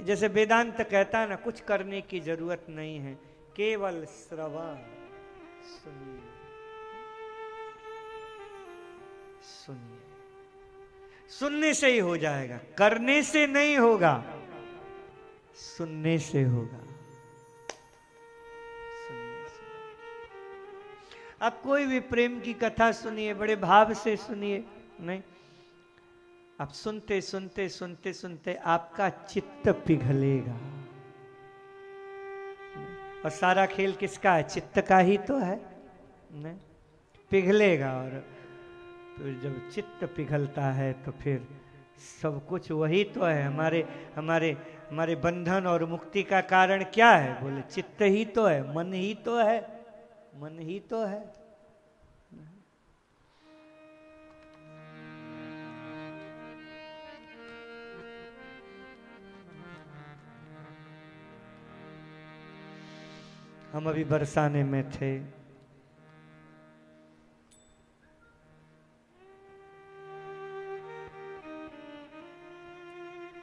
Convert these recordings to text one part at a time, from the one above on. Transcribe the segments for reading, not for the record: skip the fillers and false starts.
जैसे वेदांत कहता है ना, कुछ करने की जरूरत नहीं है, केवल श्रवण सुनिए, सुनिए, सुनने से ही हो जाएगा, करने से नहीं होगा, सुनने से होगा। सुनिए, सुनिए। आप कोई भी प्रेम की कथा सुनिए, बड़े भाव से सुनिए, नहीं, आप सुनते सुनते सुनते सुनते आपका चित्त पिघलेगा। और सारा खेल किसका है? चित्त का ही तो है, नहीं, पिघलेगा। और फिर जब चित्त पिघलता है तो फिर सब कुछ वही तो है। हमारे हमारे हमारे बंधन और मुक्ति का कारण क्या है? बोले चित्त ही तो है, मन ही तो है, मन ही तो है। हम अभी बरसाने में थे,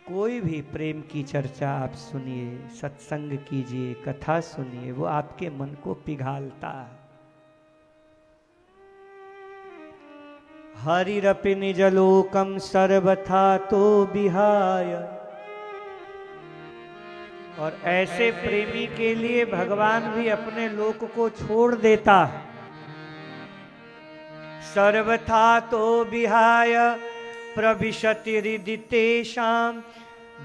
कोई भी प्रेम की चर्चा आप सुनिए, सत्संग कीजिए, कथा सुनिए, वो आपके मन को पिघालता है। हरिरपि निजलोकम सर्वथा तो विहाय। और ऐसे प्रेमी के लिए भगवान भी अपने लोक को छोड़ देता है। सर्वथा तो विहाय प्रविशति हृदि तेषां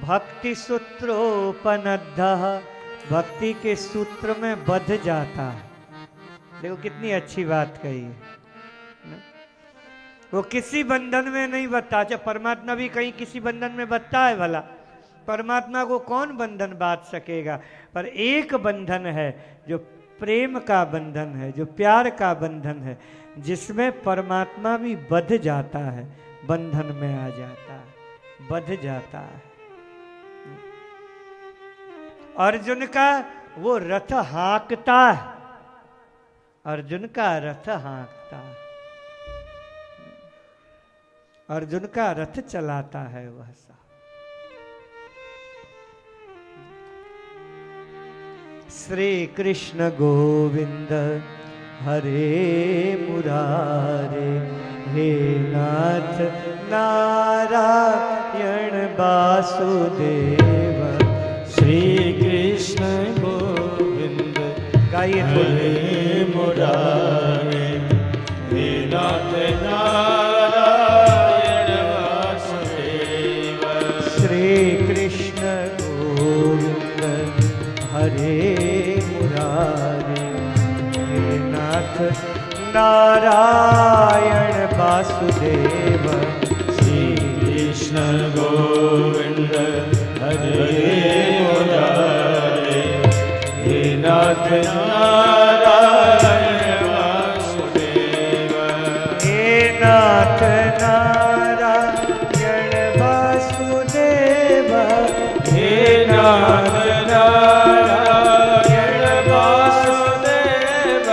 भक्ति सूत्रोपनद्धः। भक्ति के सूत्र में बंध जाता है। देखो कितनी अच्छी बात कही है। वो किसी बंधन में नहीं बंधता। अच्छा, परमात्मा भी कहीं किसी बंधन में बंधता है भला? परमात्मा को कौन बंधन बांध सकेगा? पर एक बंधन है जो प्रेम का बंधन है, जो प्यार का बंधन है, जिसमें परमात्मा भी बंध जाता है, बंधन में आ जाता है, बंध जाता है। अर्जुन का वो रथ हाँकता है, अर्जुन का रथ हाँकता है, अर्जुन का रथ चलाता है वह सा। श्री कृष्ण गोविंद हरे मुरारे, हे नाथ नारायण वासुदेव। श्री कृष्ण गोविंद गाइए मुरारे, हे नाथ नारायण वासुदेव। श्री कृष्ण गोविंद हरे मुरारे, हे नाथ नारायण वासुदेव। श्री कृष्ण गोविंद हरे मुरारे, हे नाथ नारायण वासुदेव। हे नाथ नारायण वासुदेव, हे नाथ नारायण वासुदेव।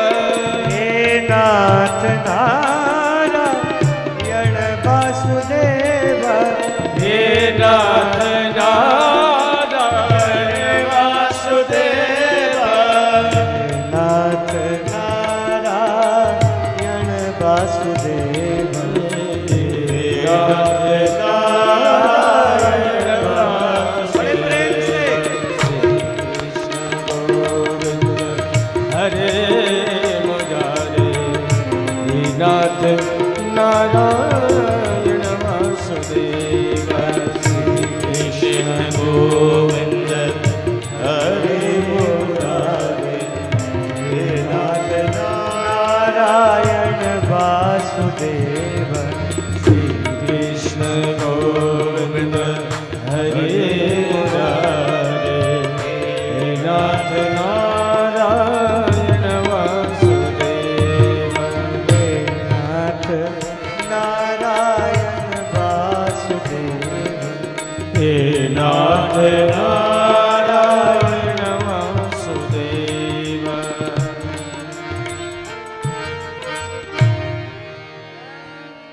हे नाथ नारायण वासुदेव, हे नाथ नारायण वासुदेव। नाथ नारायण वासुदेव। बड़े प्रेम से हरे मुरारे, हे नाथ नारायण वासुदेव। श्री कृष्ण गोविंद हरे मुरारे, हे नाथ नारायण वासुदेव। श्री कृष्ण गोविंद हरे मुरारे, हे नाथ नारायण वासुदेव। हे नाथ नारायण वासुदेव। हे नाथ नारायण वासुदेव।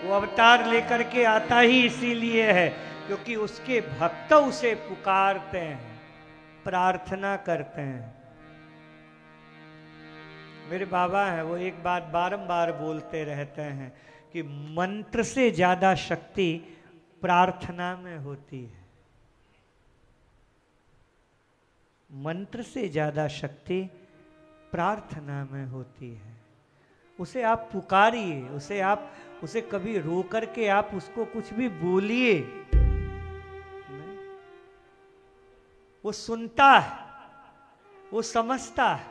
वो अवतार लेकर के आता ही इसीलिए है क्योंकि उसके भक्त उसे पुकारते हैं। प्रार्थना करते हैं। मेरे बाबा हैं, वो एक बात बारंबार बोलते रहते हैं कि मंत्र से ज्यादा शक्ति प्रार्थना में होती है। मंत्र से ज्यादा शक्ति प्रार्थना में होती है। उसे आप पुकारिए, उसे कभी रो करके आप उसको कुछ भी बोलिए, वो सुनता है, वो समझता है।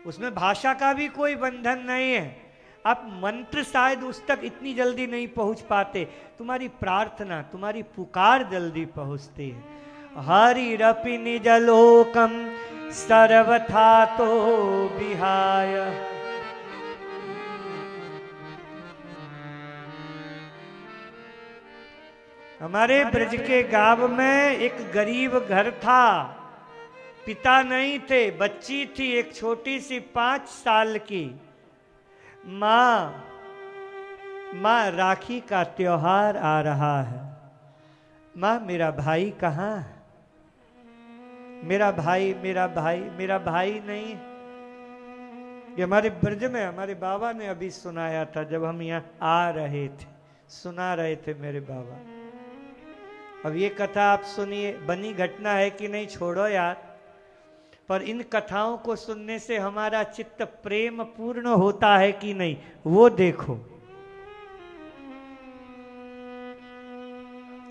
उसमें भाषा का भी कोई बंधन नहीं है। आप मंत्र शायद उस तक इतनी जल्दी नहीं पहुंच पाते, तुम्हारी प्रार्थना, तुम्हारी पुकार जल्दी पहुंचती है। हरिरपि निजलोकम सर्वथा तो विहाय। हमारे ब्रज के गांव में एक गरीब घर था, पिता नहीं थे, बच्ची थी एक छोटी सी 5 साल की। माँ राखी का त्योहार आ रहा है, माँ मेरा भाई कहाँ है? मेरा भाई नहीं। ये हमारे ब्रज में हमारे बाबा ने अभी सुनाया था, जब हम यहाँ आ रहे थे, सुना रहे थे मेरे बाबा। अब ये कथा आप सुनिए, बनी घटना है कि नहीं छोड़ो यार, पर इन कथाओं को सुनने से हमारा चित्त प्रेम पूर्ण होता है कि नहीं, वो देखो,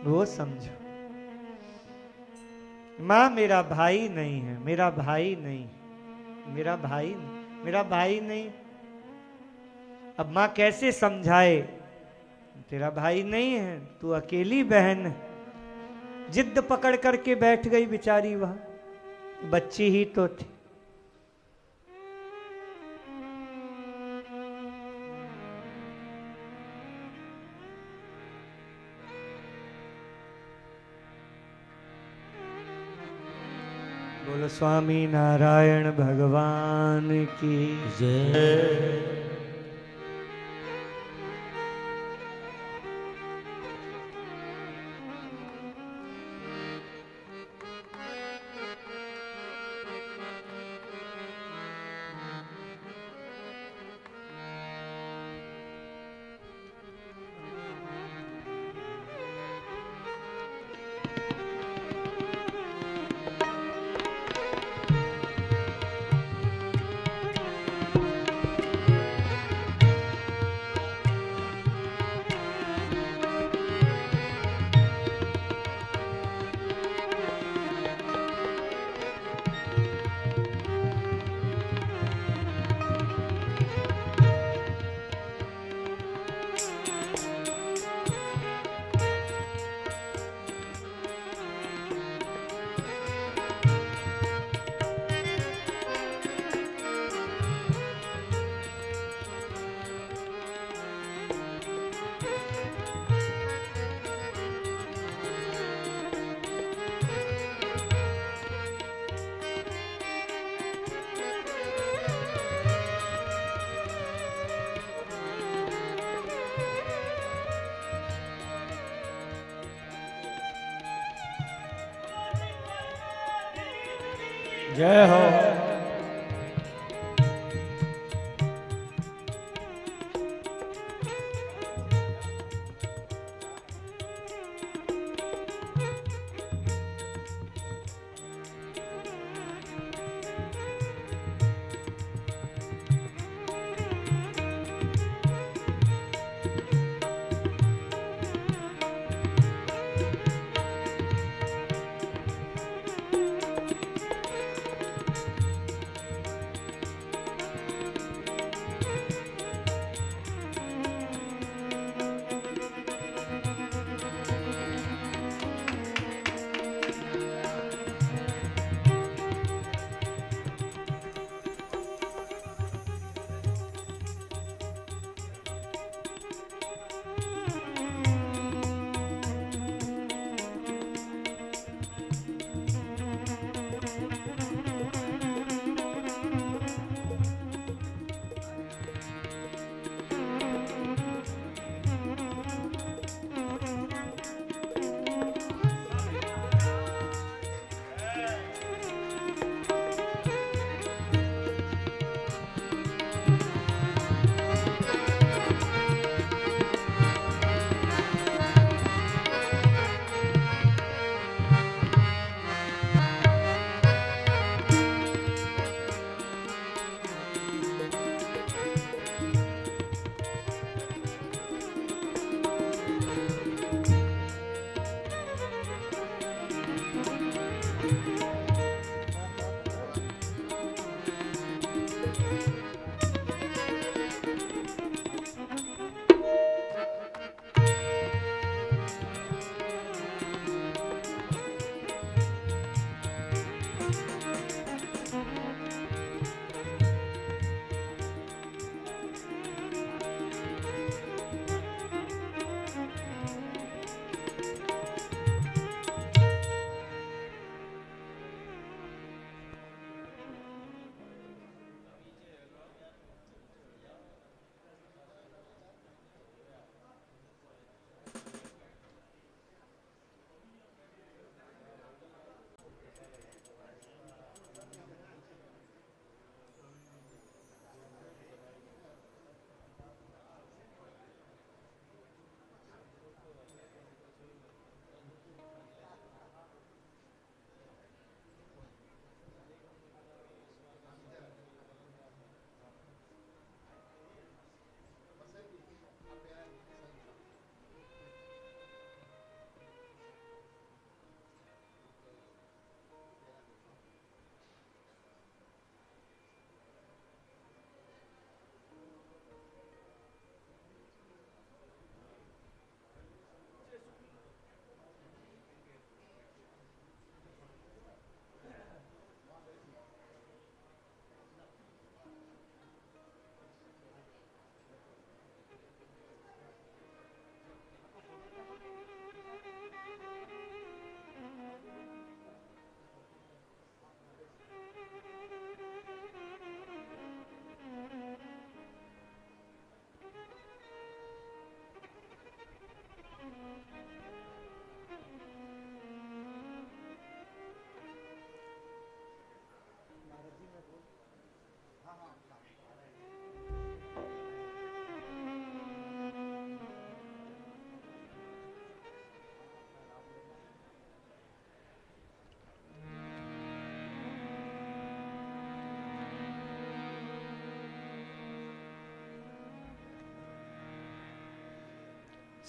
वो समझो। माँ मेरा भाई नहीं है, मेरा भाई नहीं। अब माँ कैसे समझाए, तेरा भाई नहीं है, तू अकेली बहन है। जिद पकड़ करके बैठ गई बेचारी, वहां बच्ची ही तो थी। बोलो स्वामी नारायण भगवान की जय। जय हो।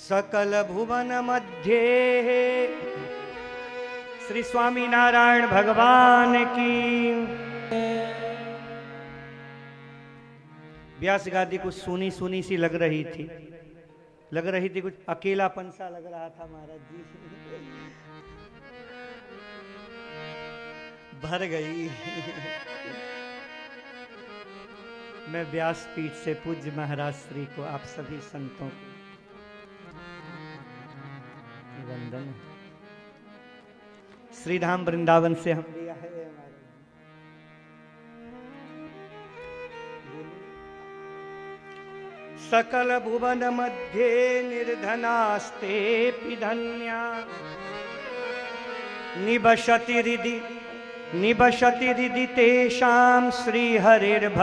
सकल भुवन मध्य श्री स्वामी नारायण भगवान की। व्यास गादी कुछ सुनी सुनी सी लग रही थी, कुछ अकेलापन सा लग रहा था महाराज जी। भर गई। मैं व्यासपीठ से पूज्य महाराज श्री को, आप सभी संतों को वंदन। श्री धाम वृंदावन से हम लिया है सकल भुवन मध्ये निर्धनास्ते धन्या निबशति हृदि तेषां श्रीहरिर्भक्तिरेका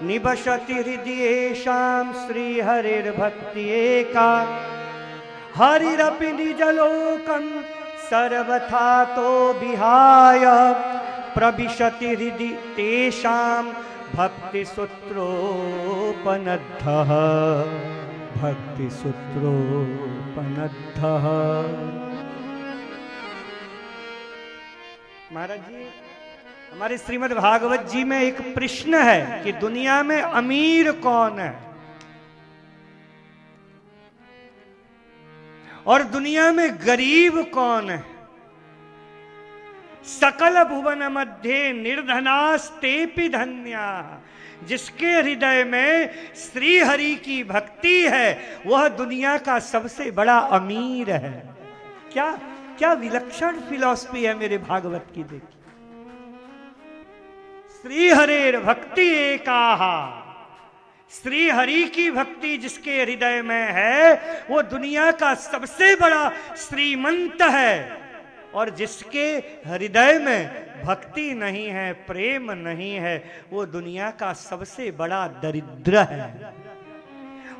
निबशति हृदि येषां श्रीहरिर्भक्तिरेका हरिरपि निजलोकं सर्वथा तो विहाय प्रविशति हृदि तेषां भक्तिसूत्रोपनद्धः भक्तिसूत्रोपनद्धः। महाराज जी, हमारे श्रीमद् भागवत जी में एक प्रश्न है कि दुनिया में अमीर कौन है और दुनिया में गरीब कौन है। सकल भुवन मध्य निर्धनास्तेपि धन्या, जिसके हृदय में श्री हरि की भक्ति है वह दुनिया का सबसे बड़ा अमीर है। क्या क्या विलक्षण फिलॉसफी है मेरे भागवत की। देखिए, श्री हरेर भक्ति एकाहा, श्री हरि की भक्ति जिसके हृदय में है वो दुनिया का सबसे बड़ा श्रीमंत है, और जिसके हृदय में भक्ति नहीं है, प्रेम नहीं है, वो दुनिया का सबसे बड़ा दरिद्र है।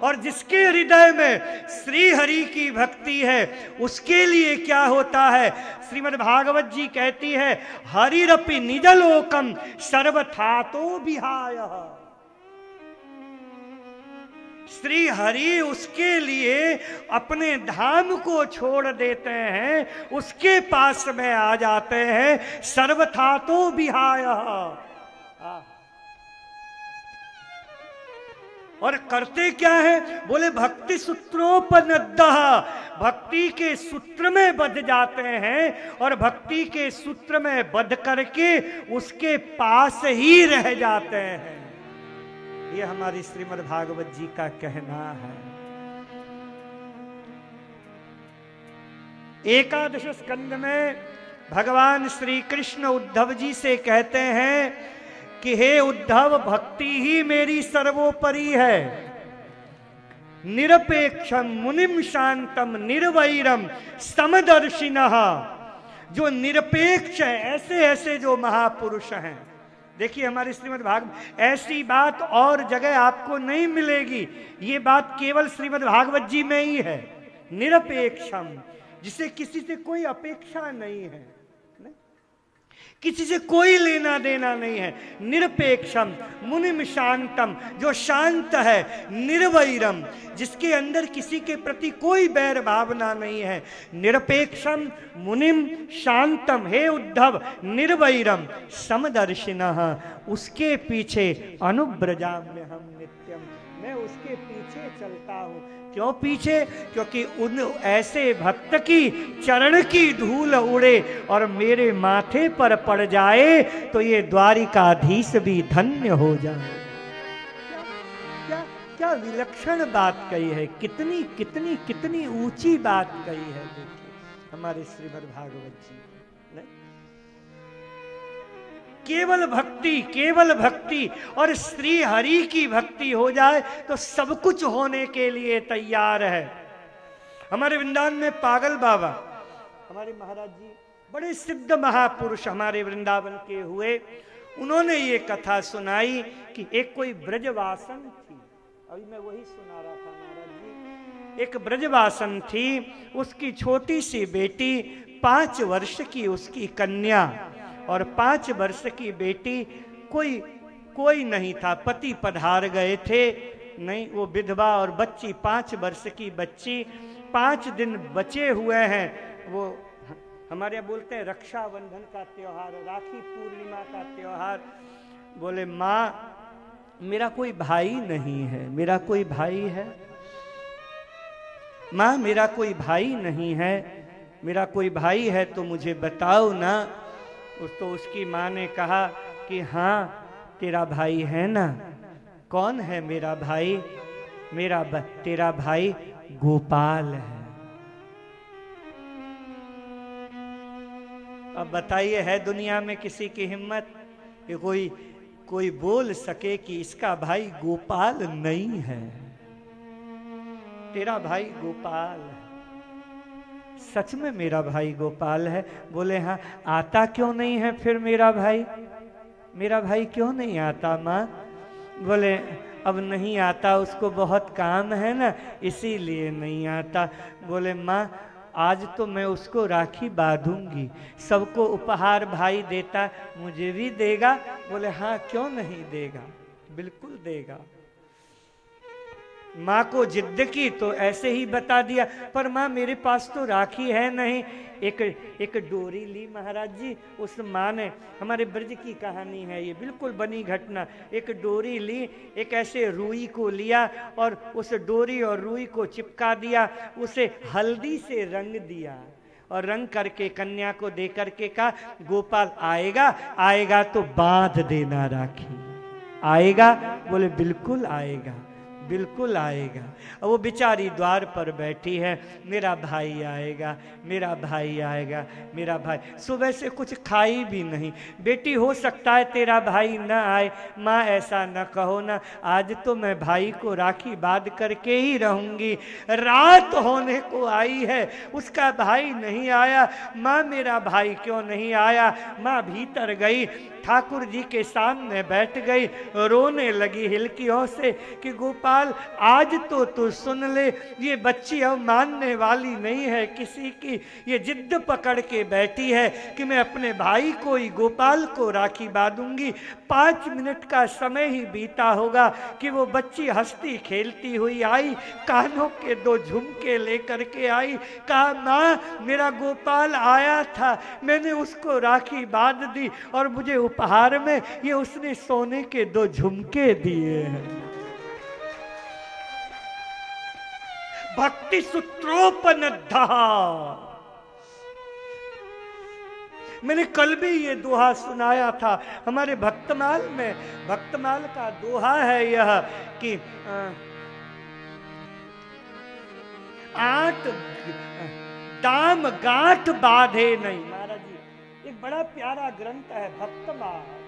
और जिसके हृदय में श्री हरि की भक्ति है उसके लिए क्या होता है। श्रीमद् भागवत जी कहती है हरिरपि निजलोकम सर्वथा तो विहाय। श्री हरि उसके लिए अपने धाम को छोड़ देते हैं, उसके पास में आ जाते हैं, सर्वथा तो विहाय। और करते क्या है, बोले भक्ति सूत्रोपनद्धः, भक्ति के सूत्र में बंध जाते हैं और भक्ति के सूत्र में बंध करके उसके पास ही रह जाते हैं। ये हमारी श्रीमद् भागवत जी का कहना है। एकादश स्कंद में भगवान श्री कृष्ण उद्धव जी से कहते हैं कि हे उद्धव, भक्ति ही मेरी सर्वोपरि है। निरपेक्षम मुनिम शांतम निर्वैरम समदर्शिनः, जो निरपेक्ष है, ऐसे ऐसे जो महापुरुष हैं। देखिए हमारे श्रीमद् भागवत, ऐसी बात और जगह आपको नहीं मिलेगी, ये बात केवल श्रीमद् भागवत जी में ही है। निरपेक्षम, जिसे किसी से कोई अपेक्षा नहीं है, किसी से कोई लेना देना नहीं है। निरपेक्षम मुनिम शांतम, जो शांत है। निर्वैरम, जिसके अंदर किसी के प्रति कोई बैर भावना नहीं है। निरपेक्षम मुनिम शांतम, हे उद्धव निर्वैरम समदर्शिनः, उसके पीछे अनुव्रजाम्य हम नित्यम, मैं उसके पीछे चलता हूँ। क्यों पीछे? क्योंकि उन ऐसे भक्त की चरण की धूल उड़े और मेरे माथे पर पड़ जाए तो ये द्वारिकाधीश भी धन्य हो जाए। क्या क्या विलक्षण बात कही है, कितनी कितनी कितनी ऊंची बात कही है। देखिए हमारे श्रीमद् भागवत जी, केवल भक्ति और श्री हरि की भक्ति हो जाए तो सब कुछ होने के लिए तैयार है। हमारे वृंदावन में पागल बाबा, हमारे महाराज जी बड़े सिद्ध महापुरुष हमारे वृंदावन के हुए। उन्होंने ये कथा सुनाई कि एक कोई ब्रजवासन थी, अभी मैं वही सुना रहा था महाराज जी। एक ब्रजवासन थी, उसकी छोटी सी बेटी, 5 वर्ष की उसकी कन्या, और 5 वर्ष की बेटी। कोई नहीं था, पति पधार गए थे, नहीं, वो विधवा और बच्ची 5 वर्ष की बच्ची, 5 दिन बचे हुए हैं। वो हमारे यहाँ बोलते हैं रक्षाबंधन का त्योहार, राखी पूर्णिमा का त्योहार। बोले माँ मेरा कोई भाई नहीं है। मेरा कोई भाई है माँ? मेरा कोई भाई नहीं है। मेरा कोई भाई है तो मुझे बताओ ना। तो उसकी माँ ने कहा कि हाँ तेरा भाई है ना। कौन है मेरा भाई? तेरा भाई गोपाल है। अब बताइए, है दुनिया में किसी की हिम्मत कि कोई बोल सके कि इसका भाई गोपाल नहीं है? तेरा भाई गोपाल है। सच में मेरा भाई गोपाल है? बोले हाँ। आता क्यों नहीं है फिर मेरा भाई? मेरा भाई क्यों नहीं आता माँ? बोले अब नहीं आता, उसको बहुत काम है ना, इसीलिए नहीं आता। बोले माँ आज तो मैं उसको राखी बांधूंगी, सबको उपहार भाई देता, मुझे भी देगा? बोले हाँ क्यों नहीं देगा, बिल्कुल देगा। माँ को जिद्द की तो ऐसे ही बता दिया, पर माँ मेरे पास तो राखी है नहीं। एक डोरी ली महाराज जी, उस माँ ने, हमारे ब्रज की कहानी है ये, बिल्कुल बनी घटना। एक डोरी ली, एक ऐसे रुई को लिया और उस डोरी और रुई को चिपका दिया, उसे हल्दी से रंग दिया और रंग करके कन्या को दे करके कहा गोपाल आएगा तो बांध देना राखी। आएगा? बोले बिल्कुल आएगा, बिल्कुल आएगा। और वो बेचारी द्वार पर बैठी है, मेरा भाई आएगा, मेरा भाई आएगा, मेरा भाई। सुबह से कुछ खाई भी नहीं। बेटी हो सकता है तेरा भाई न आए। माँ ऐसा न कहो ना, आज तो मैं भाई को राखी बांध करके ही रहूंगी। रात होने को आई है, उसका भाई नहीं आया। माँ मेरा भाई क्यों नहीं आया? माँ भीतर गई, ठाकुर जी के सामने बैठ गई, रोने लगी हिलकियों से कि गोपाल आज तो तू सुन ले, ये बच्ची अब मानने वाली नहीं है किसी की। ये जिद्द पकड़ के बैठी है कि मैं अपने भाई को ही, गोपाल को राखी बांधूंगी। 5 मिनट का समय ही बीता होगा कि वो बच्ची हंसती खेलती हुई आई, कानों के 2 झुमके लेकर के आई। कहा माँ मेरा गोपाल आया था, मैंने उसको राखी बांध दी और मुझे उपहार में ये उसने सोने के 2 झुमके दिए हैं। भक्ति सूत्रोपनद्धा। मैंने कल भी ये दोहा सुनाया था हमारे भक्तमाल में। भक्तमाल का दोहा है यह कि 8 दाम गांठ बांधे नहीं। महाराज जी एक बड़ा प्यारा ग्रंथ है भक्तमाल।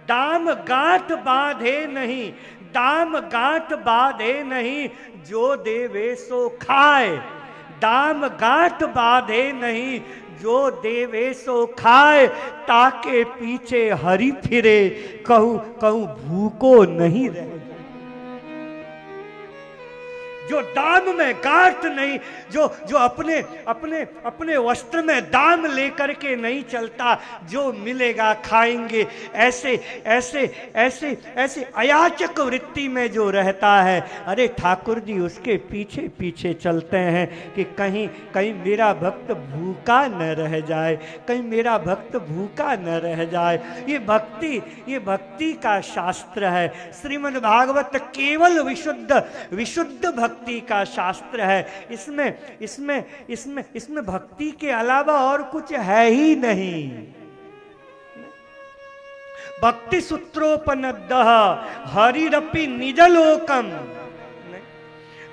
दाम गांठ बांधे नहीं, दाम गांठ बांधे नहीं, जो देवे सो खाए। दाम गांठ बांधे नहीं, जो देवे सो खाए। ताके पीछे हरि फिरे, कहूं कहूं भूको नहीं रह। जो दाम में गांठ नहीं, जो अपने अपने अपने वस्त्र में दाम लेकर के नहीं चलता, जो मिलेगा खाएंगे, ऐसे ऐसे ऐसे ऐसे अयाचक वृत्ति में जो रहता है, अरे ठाकुर जी उसके पीछे पीछे चलते हैं कि कहीं कहीं मेरा भक्त भूखा न रह जाए, कहीं मेरा भक्त भूखा न रह जाए। ये भक्ति का शास्त्र है। श्रीमद् भागवत केवल विशुद्ध भक्ति का शास्त्र है। इसमें भक्ति के अलावा और कुछ है ही नहीं। भक्ति सूत्रोपनद्दः हरिरपि निजलोकम।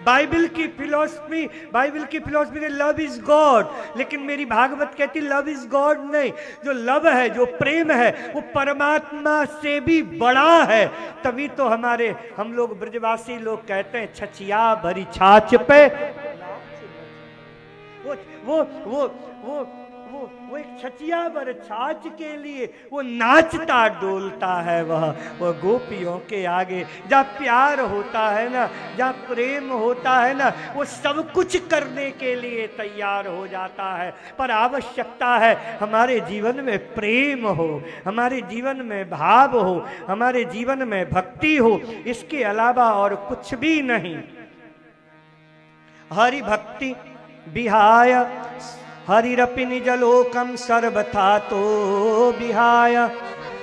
बाइबल की फिलॉसफी है लव इज गॉड, लेकिन मेरी भागवत कहती लव इज गॉड नहीं। जो लव है, जो प्रेम है, वो परमात्मा से भी बड़ा है। तभी तो हम लोग ब्रजवासी लोग कहते हैं छछिया भरी छाछ पे वो एक छचिया भर छाछ के लिए वो नाचता डोलता है। वह गोपियों के आगे जहाँ प्यार होता है ना, जहाँ प्रेम होता है ना, वो सब कुछ करने के लिए तैयार हो जाता है। पर आवश्यकता है हमारे जीवन में प्रेम हो, हमारे जीवन में भाव हो, हमारे जीवन में भक्ति हो, इसके अलावा और कुछ भी नहीं। हरि भक्ति विहाय हरिरपि निजलोकम सर्वथा तो विहाय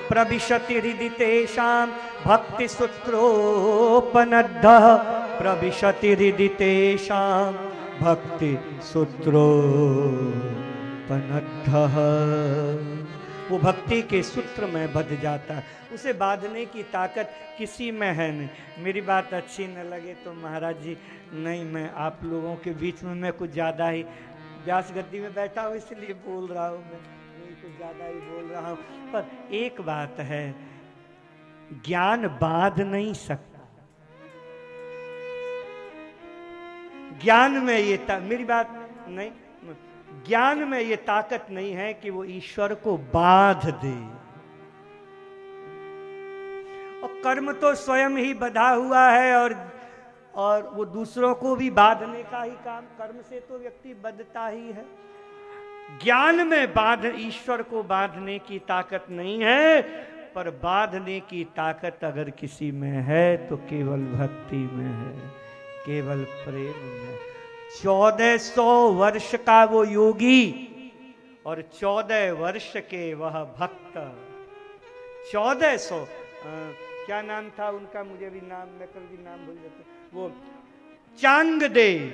प्रविशति हृदि तेषां भक्ति सूत्रोपनद्धः प्रविशति हृदि तेषां भक्ति सूत्रोपनद्धः। वो भक्ति के सूत्र में बंध जाता है, उसे बांधने की ताकत किसी में है नहीं। मेरी बात अच्छी न लगे तो महाराज जी नहीं, मैं आप लोगों के बीच में मैं कुछ ज़्यादा ही व्यास गद्दी में बैठा हूँ इसलिए बोल रहा हूँ, मैं कुछ ज़्यादा ही बोल रहा हूँ। पर एक बात है, ज्ञान बांध नहीं सकता। ज्ञान में ये मेरी बात नहीं, ज्ञान में ये ताकत नहीं है कि वो ईश्वर को बांध दे। और कर्म तो स्वयं ही बंधा हुआ है और वो दूसरों को भी बांधने का ही काम, कर्म से तो व्यक्ति बंधता ही है। ज्ञान में ईश्वर को बांधने की ताकत नहीं है, पर बांधने की ताकत अगर किसी में है तो केवल भक्ति में है, केवल प्रेम में। 1400 वर्ष का वो योगी और 14 वर्ष के वह भक्त। 1400 क्या नाम था उनका, मुझे भी नाम, मैं कल भी नाम भूल जाता, वो चांगदेव।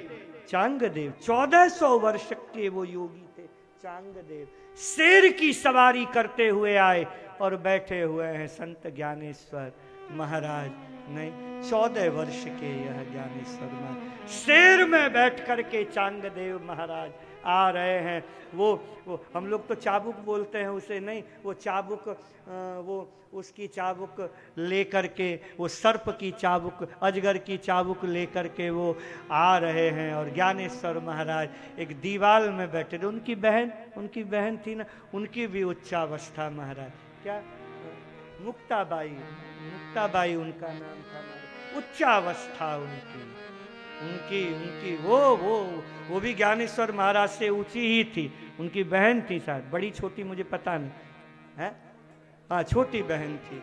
1400 वर्ष के वो योगी थे चांगदेव। शेर की सवारी करते हुए आए और बैठे हुए हैं संत ज्ञानेश्वर महाराज। नहीं, 14 वर्ष के यह ज्ञानेश्वर महाराज शेर में बैठ करके चांगदेव महाराज आ रहे हैं। वो हम लोग तो चाबुक बोलते हैं उसे, नहीं, वो चाबुक, वो उसकी चाबुक लेकर के, वो सर्प की चाबुक, अजगर की चाबुक लेकर के वो आ रहे हैं। और ज्ञानेश्वर महाराज एक दीवाल में बैठे थे। उनकी बहन थी ना, उनकी भी उच्चावस्था महाराज, क्या मुक्ताबाई उनका नाम था, उच्चावस्था उनकी वो भी ज्ञानेश्वर महाराज से ऊंची ही थी। उनकी बहन थी शायद, बड़ी छोटी मुझे पता नहीं है, हाँ छोटी बहन थी।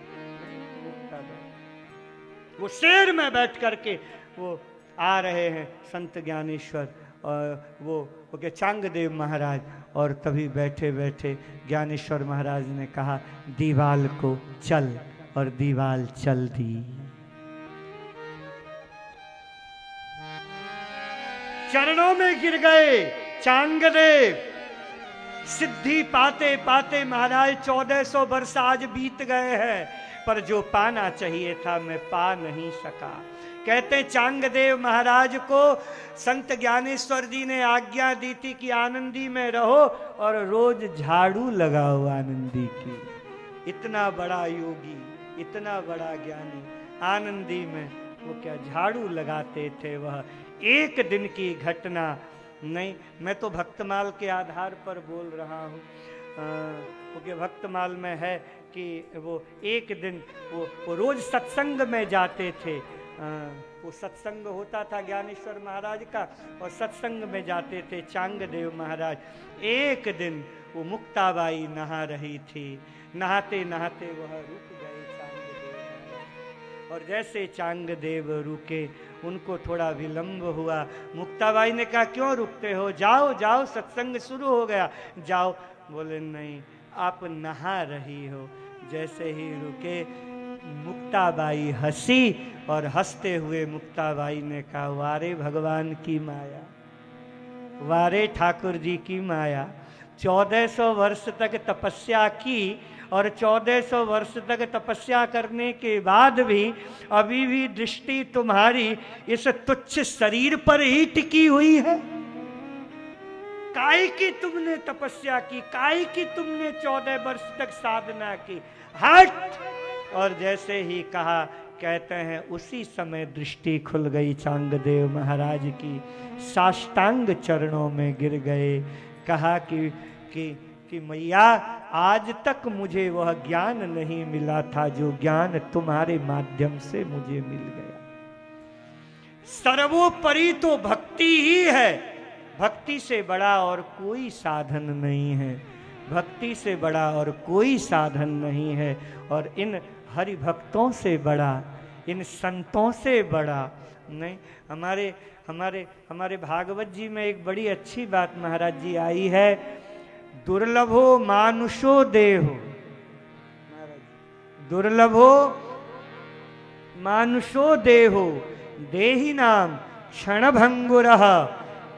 वो शेर में बैठ करके वो आ रहे हैं संत ज्ञानेश्वर और वो क्या चांगदेव महाराज। और तभी बैठे बैठे ज्ञानेश्वर महाराज ने कहा दीवाल को चल, और दीवाल चल दी। चरणों में गिर गए चांगदेव। सिद्धि पाते पाते महाराज 1400 वर्ष आज बीत गए हैं, पर जो पाना चाहिए था मैं पा नहीं सका। कहते चांगदेव महाराज को संत ज्ञानेश्वर जी ने आज्ञा दी थी कि आनंदी में रहो और रोज झाड़ू लगाओ आनंदी की। इतना बड़ा योगी, इतना बड़ा ज्ञानी आनंदी में वो क्या झाड़ू लगाते थे। वह एक दिन की घटना नहीं, मैं तो भक्तमाल के आधार पर बोल रहा हूँ। क्योंकि भक्तमाल में है कि वो एक दिन वो रोज सत्संग में जाते थे। वो सत्संग होता था ज्ञानेश्वर महाराज का, और सत्संग में जाते थे चांगदेव महाराज। एक दिन वो मुक्ताबाई नहा रही थी, नहाते नहाते वह रुक गए चांगदेव। और जैसे चांगदेव रुके, उनको थोड़ा विलंब हुआ। मुक्ताबाई ने कहा क्यों रुकते हो, जाओ जाओ सत्संग शुरू हो गया, जाओ। बोले नहीं, आप नहा रही हो। जैसे ही रुके मुक्ताबाई हंसी, और हंसते हुए मुक्ताबाई ने कहा वारे भगवान की माया, वारे ठाकुर जी की माया। 1400 वर्ष तक तपस्या की, और 1400 वर्ष तक तपस्या करने के बाद भी अभी भी दृष्टि तुम्हारी इस तुच्छ शरीर पर ही टिकी हुई है। काय की तुमने तपस्या की, काय की तुमने 14 वर्ष तक साधना की, हट। और जैसे ही कहा, कहते हैं उसी समय दृष्टि खुल गई चांगदेव महाराज की। साष्टांग चरणों में गिर गए, कहा कि कि मैया आज तक मुझे वह ज्ञान नहीं मिला था जो ज्ञान तुम्हारे माध्यम से मुझे मिल गया। सर्वोपरि तो भक्ति ही है, भक्ति से बड़ा और कोई साधन नहीं है, भक्ति से बड़ा और कोई साधन नहीं है। और इन हरि भक्तों से बड़ा, इन संतों से बड़ा नहीं। हमारे हमारे हमारे भागवत जी में एक बड़ी अच्छी बात महाराज जी आई है, दुर्लभो मानुषो देहो, दुर्लभो मानुषो देहो देहि नाम क्षणभंगुरः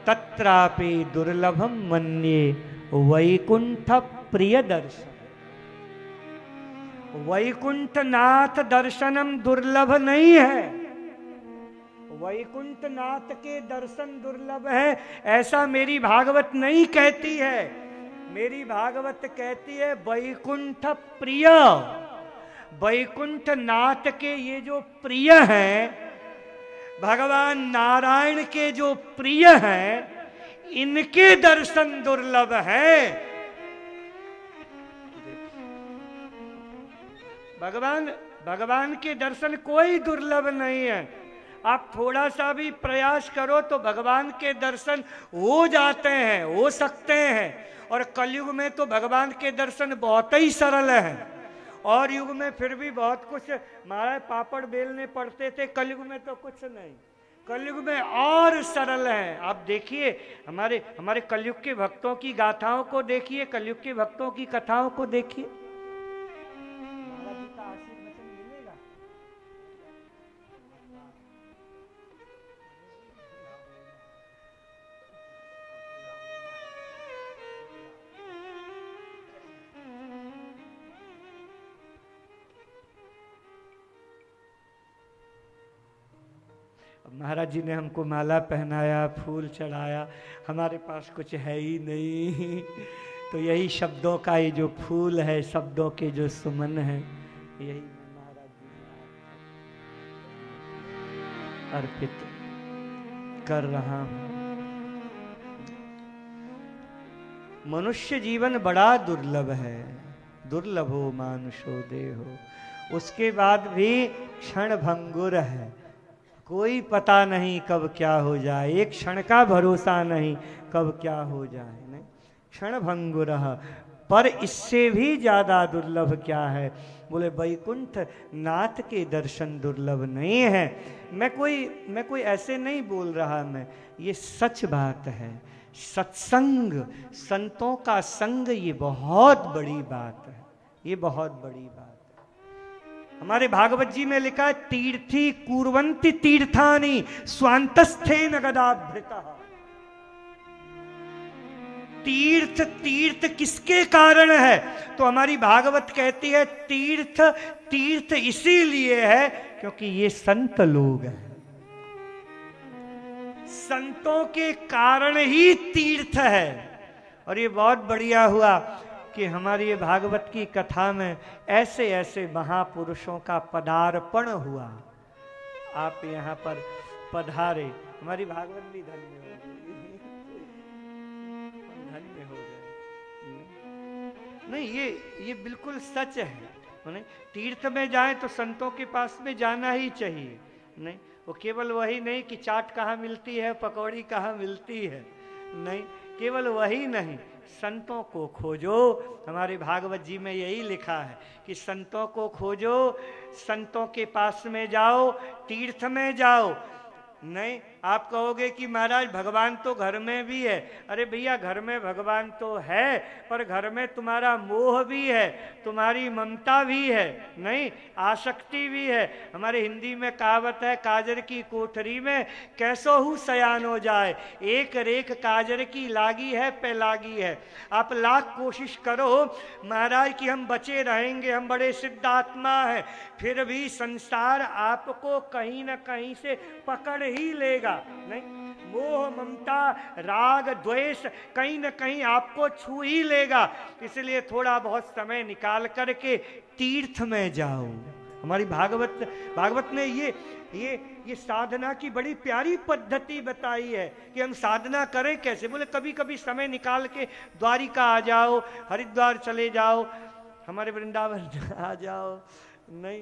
तत्रापि दुर्लभम मन्ये वैकुंठ प्रिय दर्शन। वैकुंठनाथ दर्शनम दुर्लभ नहीं है, वैकुंठनाथ के दर्शन दुर्लभ है ऐसा मेरी भागवत नहीं कहती है। मेरी भागवत कहती है वैकुंठ प्रिय, वैकुंठनाथ के ये जो प्रिय हैं, भगवान नारायण के जो प्रिय हैं, इनके दर्शन दुर्लभ है। भगवान के दर्शन कोई दुर्लभ नहीं है। आप थोड़ा सा भी प्रयास करो तो भगवान के दर्शन हो जाते हैं, हो सकते हैं। और कलयुग में तो भगवान के दर्शन बहुत ही सरल हैं, और युग में फिर भी बहुत कुछ महाराज पापड़ बेलने पड़ते थे, कलयुग में तो कुछ नहीं, कलयुग में और सरल है। आप देखिए हमारे कलयुग के भक्तों की गाथाओं को देखिए, कलयुग के भक्तों की कथाओं को देखिए, महाराज जी का आशीर्वचन मिलेगा। महाराज जी ने हमको माला पहनाया, फूल चढ़ाया, हमारे पास कुछ है ही नहीं। तो यही शब्दों का ये जो फूल है, शब्दों के जो सुमन है, यही मैं महाराज जी को अर्पित कर रहा हूं। मनुष्य जीवन बड़ा दुर्लभ है, दुर्लभो मानुषो देहो। उसके बाद भी क्षण भंगुर है, कोई पता नहीं कब क्या हो जाए, एक क्षण का भरोसा नहीं कब क्या हो जाए। नहीं, क्षण भंगुर। पर इससे भी ज्यादा दुर्लभ क्या है? बोले वैकुंठ नाथ के दर्शन दुर्लभ नहीं है। मैं कोई ऐसे नहीं बोल रहा, मैं ये सच बात है। सत्संग, संतों का संग, ये बहुत बड़ी बात है, ये बहुत बड़ी बात है। हमारे भागवत जी में लिखा है तीर्थी कुर्वन्ति तीर्थानि स्वांतस्थेन गदाभृतः। तीर्थ तीर्थ किसके कारण है? तो हमारी भागवत कहती है तीर्थ तीर्थ इसीलिए है क्योंकि ये संत लोग हैं। संतों के कारण ही तीर्थ है। और ये बहुत बढ़िया हुआ कि हमारी ये भागवत की कथा में ऐसे ऐसे महापुरुषों का पदार्पण हुआ। आप यहाँ पर पधारे, हमारी भागवत भी धन्य हो गई, धन्य हो गए। नहीं, ये बिल्कुल सच है। नहीं, तीर्थ में जाए तो संतों के पास में जाना ही चाहिए। नहीं, वो केवल वही नहीं कि चाट कहाँ मिलती है, पकौड़ी कहाँ मिलती है, नहीं, केवल वही नहीं, संतों को खोजो। हमारे भागवत जी में यही लिखा है कि संतों को खोजो, संतों के पास में जाओ, तीर्थ में जाओ। नहीं, आप कहोगे कि महाराज भगवान तो घर में भी है। अरे भैया, घर में भगवान तो है, पर घर में तुम्हारा मोह भी है, तुम्हारी ममता भी है, नहीं, आसक्ति भी है। हमारे हिंदी में कहावत है, काजर की कोठरी में कैसो हूँ सयान हो जाए, एक रेख काजर की लागी है पे लागी है। आप लाख कोशिश करो महाराज कि हम बचे रहेंगे, हम बड़े सिद्धात्मा हैं, फिर भी संसार आपको कहीं न कहीं से पकड़ ही लेगा। नहीं, मोह ममता राग द्वेष कहीं न कहीं आपको छू ही लेगा। इसलिए थोड़ा बहुत समय निकाल करके तीर्थ में जाओ, हमारी भागवत ने ये साधना की बड़ी प्यारी पद्धति बताई है कि हम साधना करें कैसे। बोले कभी कभी समय निकाल के द्वारिका आ जाओ, हरिद्वार चले जाओ, हमारे वृंदावन आ जाओ, नहीं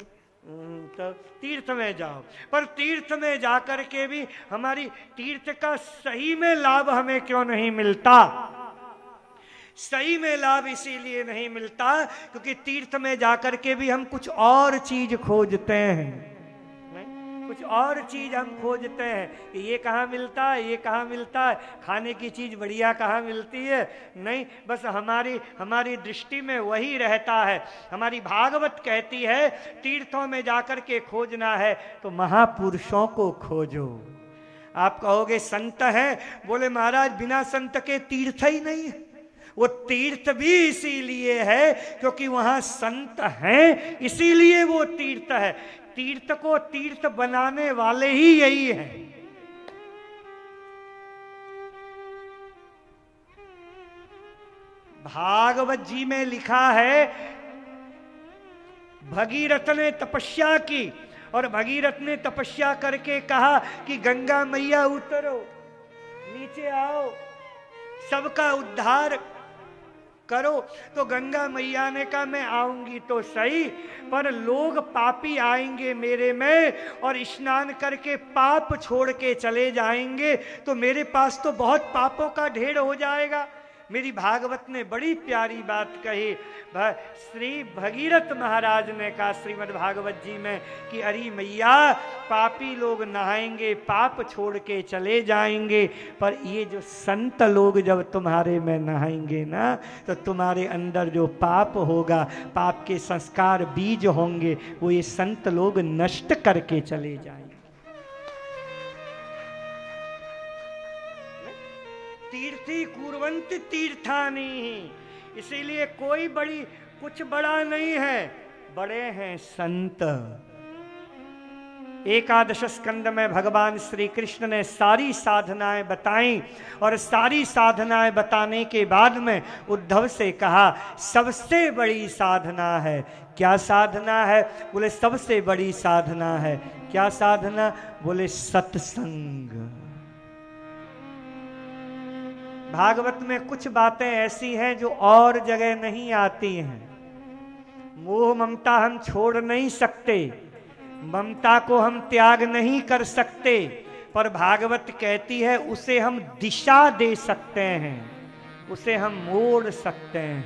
तो तीर्थ में जाओ। पर तीर्थ में जाकर के भी हमारी तीर्थ का सही में लाभ हमें क्यों नहीं मिलता? सही में लाभ इसीलिए नहीं मिलता क्योंकि तीर्थ में जाकर के भी हम कुछ और चीज खोजते हैं, कुछ और चीज हम खोजते हैं कि ये कहाँ मिलता है, ये कहाँ मिलता है, खाने की चीज बढ़िया कहाँ मिलती है। नहीं, बस हमारी दृष्टि में वही रहता है। हमारी भागवत कहती है तीर्थों में जाकर के खोजना है तो महापुरुषों को खोजो। आप कहोगे संत हैं, बोले महाराज बिना संत के तीर्थ ही नहीं है। वो तीर्थ भी इसीलिए है क्योंकि वहां संत हैं, इसीलिए वो तीर्थ है। तीर्थ को तीर्थ बनाने वाले ही यही हैं। भागवत जी में लिखा है भगीरथ ने तपस्या की और भगीरथ ने तपस्या करके कहा कि गंगा मैया उतरो, नीचे आओ, सबका उद्धार करो। तो गंगा मैया ने कहा मैं आऊंगी तो सही, पर लोग पापी आएंगे मेरे में और स्नान करके पाप छोड़ के चले जाएंगे तो मेरे पास तो बहुत पापों का ढेर हो जाएगा। मेरी भागवत ने बड़ी प्यारी बात कही। श्री भगीरथ महाराज ने कहा श्रीमद् भागवत जी में कि अरे मैया पापी लोग नहाएंगे, पाप छोड़ के चले जाएंगे, पर ये जो संत लोग जब तुम्हारे में नहाएंगे ना तो तुम्हारे अंदर जो पाप होगा, पाप के संस्कार बीज होंगे, वो ये संत लोग नष्ट करके चले जाएंगे। तीर्थी कुर्वन्ति तीर्थानि, इसीलिए कोई कुछ बड़ा नहीं है, बड़े हैं संत। एकादश स्कंद में भगवान श्री कृष्ण ने सारी साधनाएं बताई और सारी साधनाएं बताने के बाद में उद्धव से कहा सबसे बड़ी साधना है। क्या साधना है? बोले सबसे बड़ी साधना है। क्या साधना? बोले सत्संग। भागवत में कुछ बातें ऐसी हैं जो और जगह नहीं आती हैं। मोह ममता हम छोड़ नहीं सकते, ममता को हम त्याग नहीं कर सकते, पर भागवत कहती है उसे हम दिशा दे सकते हैं, उसे हम मोड़ सकते हैं।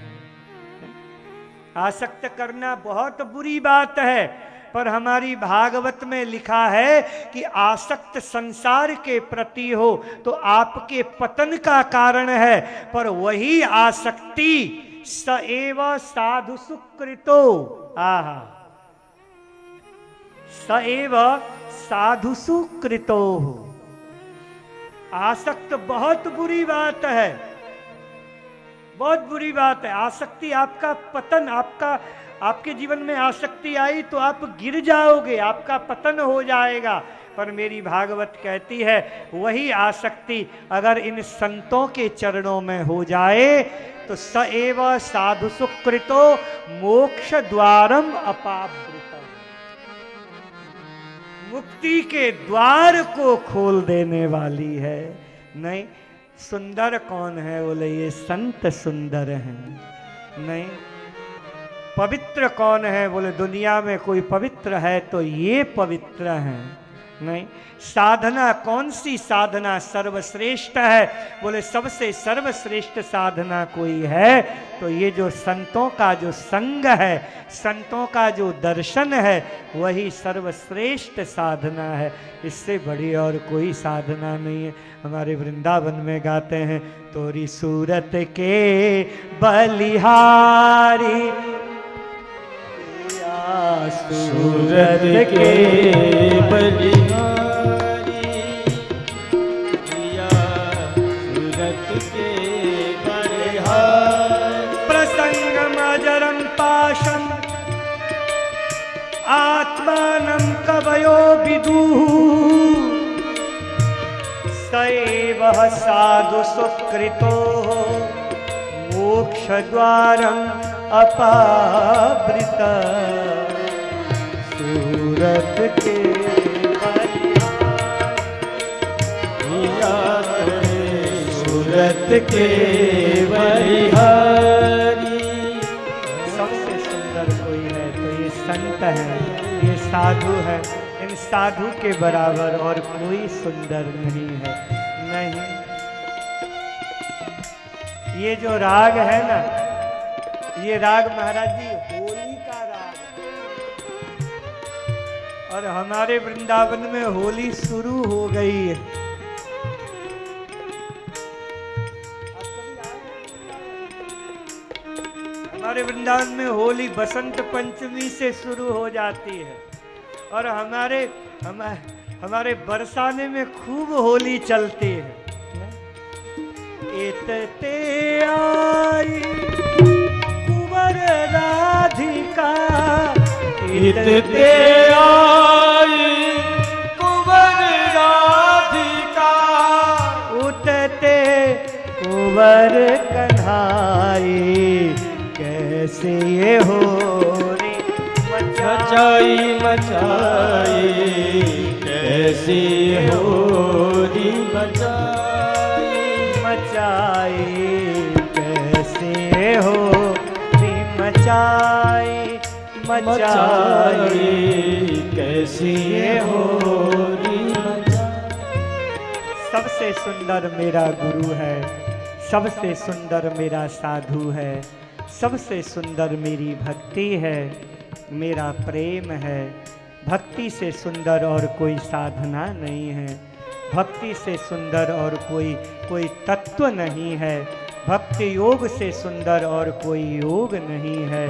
आसक्त करना बहुत बुरी बात है, पर हमारी भागवत में लिखा है कि आसक्त संसार के प्रति हो तो आपके पतन का कारण है, पर वही आसक्ति स एव साधु सुकृतो, आहा, स एव साधु सुकृतो। आसक्त बहुत बुरी बात है, बहुत बुरी बात है। आसक्ति आपका पतन, आपके जीवन में आसक्ति आई तो आप गिर जाओगे, आपका पतन हो जाएगा। पर मेरी भागवत कहती है वही आसक्ति अगर इन संतों के चरणों में हो जाए तो स एव साधु सुकृतो मोक्ष द्वारम अपावृतम, मुक्ति के द्वार को खोल देने वाली है। नहीं, सुंदर कौन है? बोले ये संत सुंदर हैं। नहीं, पवित्र कौन है? बोले दुनिया में कोई पवित्र है तो ये पवित्र हैं। नहीं, साधना कौन सी साधना सर्वश्रेष्ठ है? बोले सबसे सर्वश्रेष्ठ साधना कोई है तो ये जो संतों का जो संग है, संतों का जो दर्शन है, वही सर्वश्रेष्ठ साधना है। इससे बड़ी और कोई साधना नहीं है। हमारे वृंदावन में गाते हैं तोरी सूरत के बलिहारी, सूरत के बलिहारी, सूरत के बलिहारी, प्रसंगम अजरम पाशम आत्मानं कवयो विदुः, सैव साधु सुकृतो मोक्ष द्वारम अपावृत। सूरत के सूरत के बलिहारी। सबसे सुंदर कोई है तो ये संत है, ये साधु है। इन साधु के बराबर और कोई सुंदर नहीं है। नहीं, ये जो राग है ना, ये राग महाराज जी होली का राग है। और हमारे वृंदावन में होली शुरू हो गई है। हमारे वृंदावन में होली बसंत पंचमी से शुरू हो जाती है। और हमारे बरसाने में खूब होली चलती है। इतते आई कुंवर राधिका, इतते आई कुंवर राधिका, उतते कुंवर कन्हाई, कैसे ये होली मचाई मचाई, कैसी होली मचाई मचाई, कैसे होली मचाई मचाई, कैसी होली मचाई। सबसे सुंदर मेरा गुरु है, सबसे सुंदर मेरा साधु है, सबसे सुंदर मेरी भक्ति है, मेरा प्रेम है। भक्ति से सुंदर और कोई साधना नहीं है, भक्ति से सुंदर और कोई तत्व नहीं है, भक्ति योग से सुंदर और कोई योग नहीं है।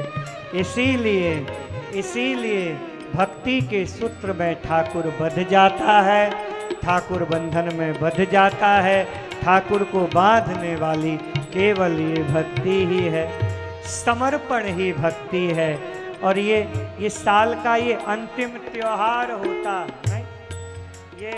इसीलिए भक्ति के सूत्र में ठाकुर बंध जाता है, ठाकुर बंधन में बंध जाता है। ठाकुर को बांधने वाली केवल ये भक्ति ही है, समर्पण ही भक्ति है। और ये साल का ये अंतिम त्योहार होता है। ये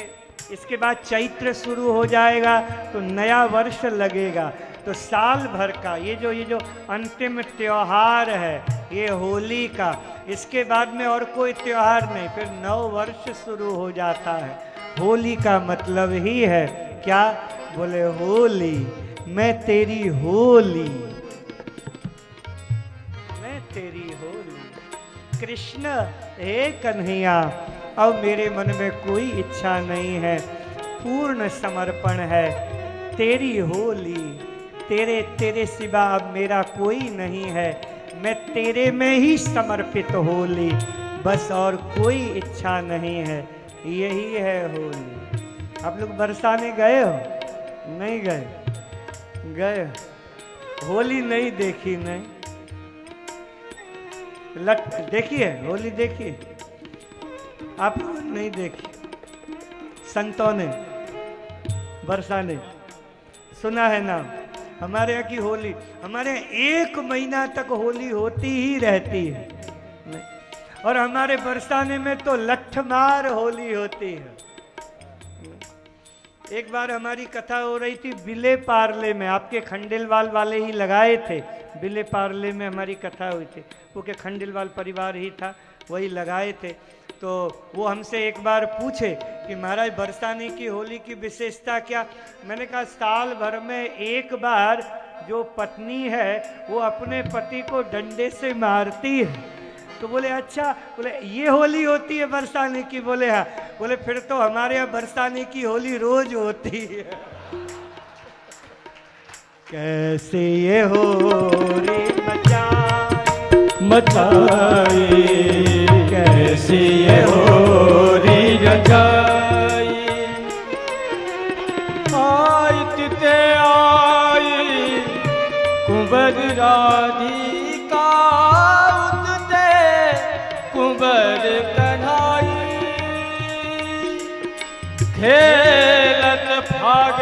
इसके बाद चैत्र शुरू हो जाएगा तो नया वर्ष लगेगा। तो साल भर का ये जो अंतिम त्योहार है ये होली का, इसके बाद में और कोई त्योहार नहीं, फिर नव वर्ष शुरू हो जाता है। होली का मतलब ही है क्या? बोले होली, मैं तेरी होली, मैं तेरी होली। कृष्ण हे कन्हैया, अब मेरे मन में कोई इच्छा नहीं है, पूर्ण समर्पण है। तेरी होली, तेरे सिवा अब मेरा कोई नहीं है, मैं तेरे में ही समर्पित होली, बस और कोई इच्छा नहीं है। यही है होली। आप लोग बरसाने गए हो? नहीं गए? गए? होली नहीं देखी? नहीं देखी है होली? देखी आप लोगों ने? नहीं देखी। संतों ने, बरसाने सुना है नाम। हमारे यहाँ की होली, हमारे यहाँ 1 महीना तक होली होती ही रहती है। और हमारे बरसाने में तो लठमार होली होती है। एक बार हमारी कथा हो रही थी बिले पार्ले में, आपके खंडेलवाल वाले ही लगाए थे। बिले पार्ले में हमारी कथा हुई थी, वो के खंडेलवाल परिवार ही था, वही लगाए थे। तो वो हमसे एक बार पूछे कि महाराज बरसाने की होली की विशेषता क्या? मैंने कहा साल भर में एक बार जो पत्नी है वो अपने पति को डंडे से मारती है। तो बोले अच्छा, बोले ये होली होती है बरसाने की? बोले हाँ। बोले फिर तो हमारे यहाँ बरसाने की होली रोज होती है। कैसे ये होली मचाई, कैसे ये होली रचाई। आई तिते आई कुंवर राधिका, उतते कुंवर कन्हाई। खेलत फाग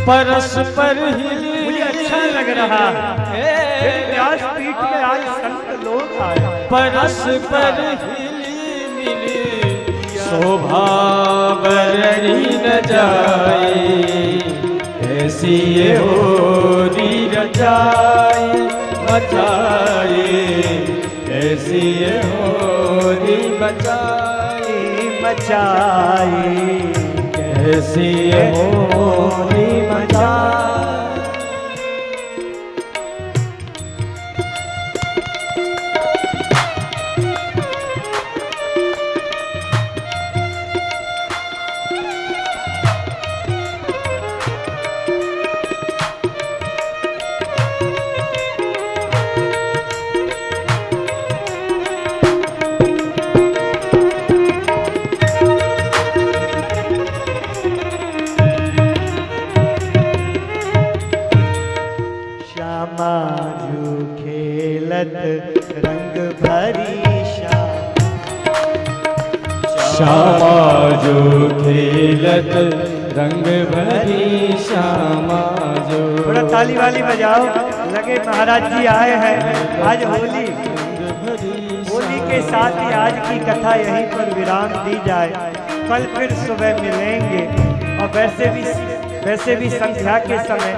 परस्पर हिली। मुझे अच्छा लग रहा है, व्यासपीठ में आज संत लोग आए। परस्पर हिली मिली शोभा बरनी न जाए, ऐसी ये होली रचाई मचाई, ऐसी ये होली मचाई मचाई ऐसी ये होली मचाई। श्यामाजू खेलत रंग भरी श्यामा जो खेलत रंग भरी श्यामा जो। थोड़ा ताली वाली बजाओ, लगे महाराज जी आए हैं। आज होली, होली के साथ ही आज की कथा यहीं पर विराम दी जाए। कल फिर सुबह मिलेंगे। और वैसे भी संध्या के समय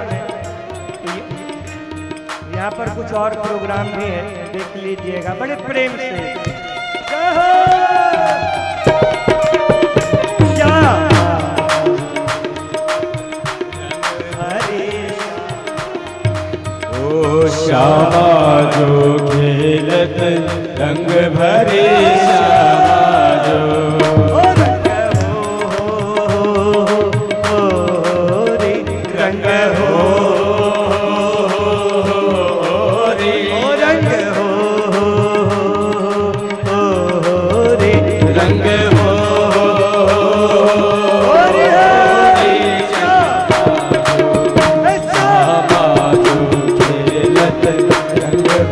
यहाँ पर कुछ और प्रोग्राम भी है, देख लीजिएगा बड़े प्रेम से। श्यामा जो खेलत रंग भरे श्यामा जो। रंग हो रे, रंग हो रे, रंग हो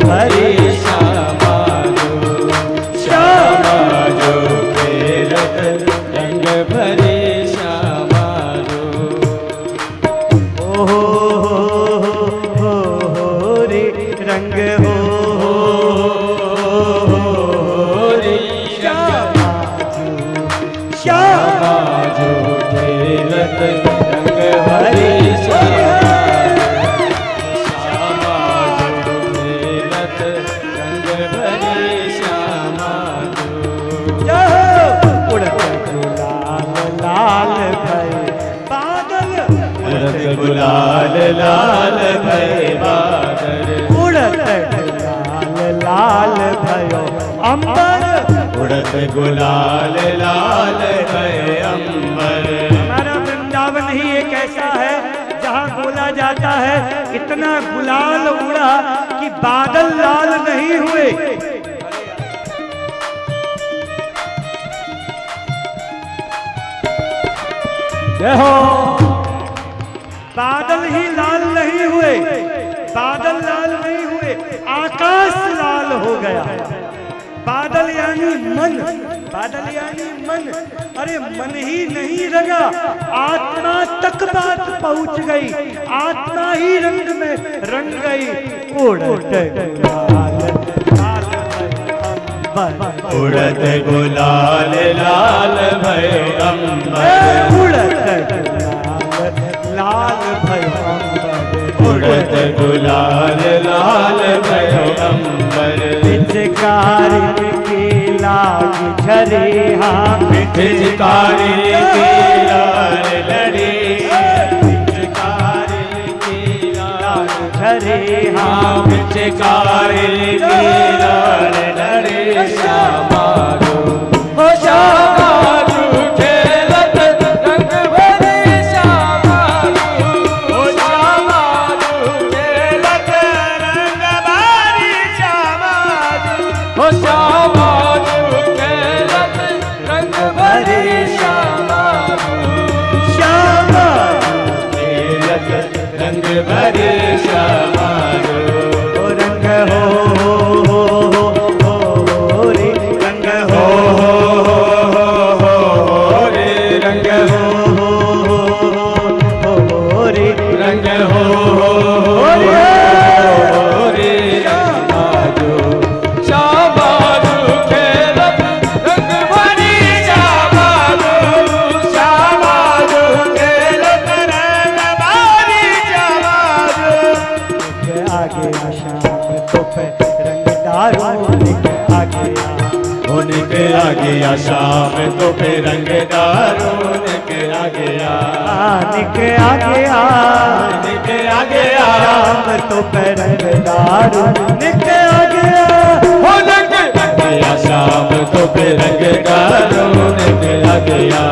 हरे श्यामा जो। श्यामा जो खेलत रंग भरे श्यामा जो। हो रे, रंग हो रे, श्यामा जो खेलत रंग भरे श्यामा। गुलाल लाल भय बादल, उड़त गुलाल लाल भयो अंबर, उड़त गुलाल लाल भय अंबर। हमारा वृंदावन ही एक ऐसा है जहाँ बोला जाता है इतना गुलाल उड़ा कि बादल लाल नहीं हुए। देखो, बादल ही लाल नहीं हुए, बादल लाल नहीं हुए, आकाश लाल हो गया। बादल यानी मन, बादल यानी मन। अरे मन ही नहीं रंगा, आत्मा तक बात पहुंच गई, आत्मा ही रंग में रंग गई। उड़त गुलाल लाल उड़त गुलाल लाल भय अंबर, उड़त लाल भयो अंबर, उड़त गुलाल लाल भयो अंबर। पिचकारी की लाग झरे हाँ, पिचकारी की लाल लड़ी, पिचकारी की लाल झरे हाँ, पिचकारी की लाल लड़ी। श्यामा जो, ओ श्यामा जो खेलत रंग भरे श्यामा जो। ओ श्यामा जो खेलत रंग भरे श्यामा जो। ओ श्यामा जो खेलत रंग भरे श्यामा जो। श्यामा खेलत रंग भरे श्यामा जो। रंग हो रे, रंग हो रे, रंग हो रे, रंग हो रे। श्यामा जो, श्यामा जो खेलत रंग भरी श्यामा जो। श्यामा जो खेलत रंग भरी श्यामा जो। आगे शाम तो पे रंग दारू आ गया शाम तो फिर रंगदारों निकल आ गया, निकल आ गया, निकल आ गया, शाम तो फिर रंगदारों निकल आ गया, हो निकल आ गया शाम तो फिर रंगदारों निकल आ गया,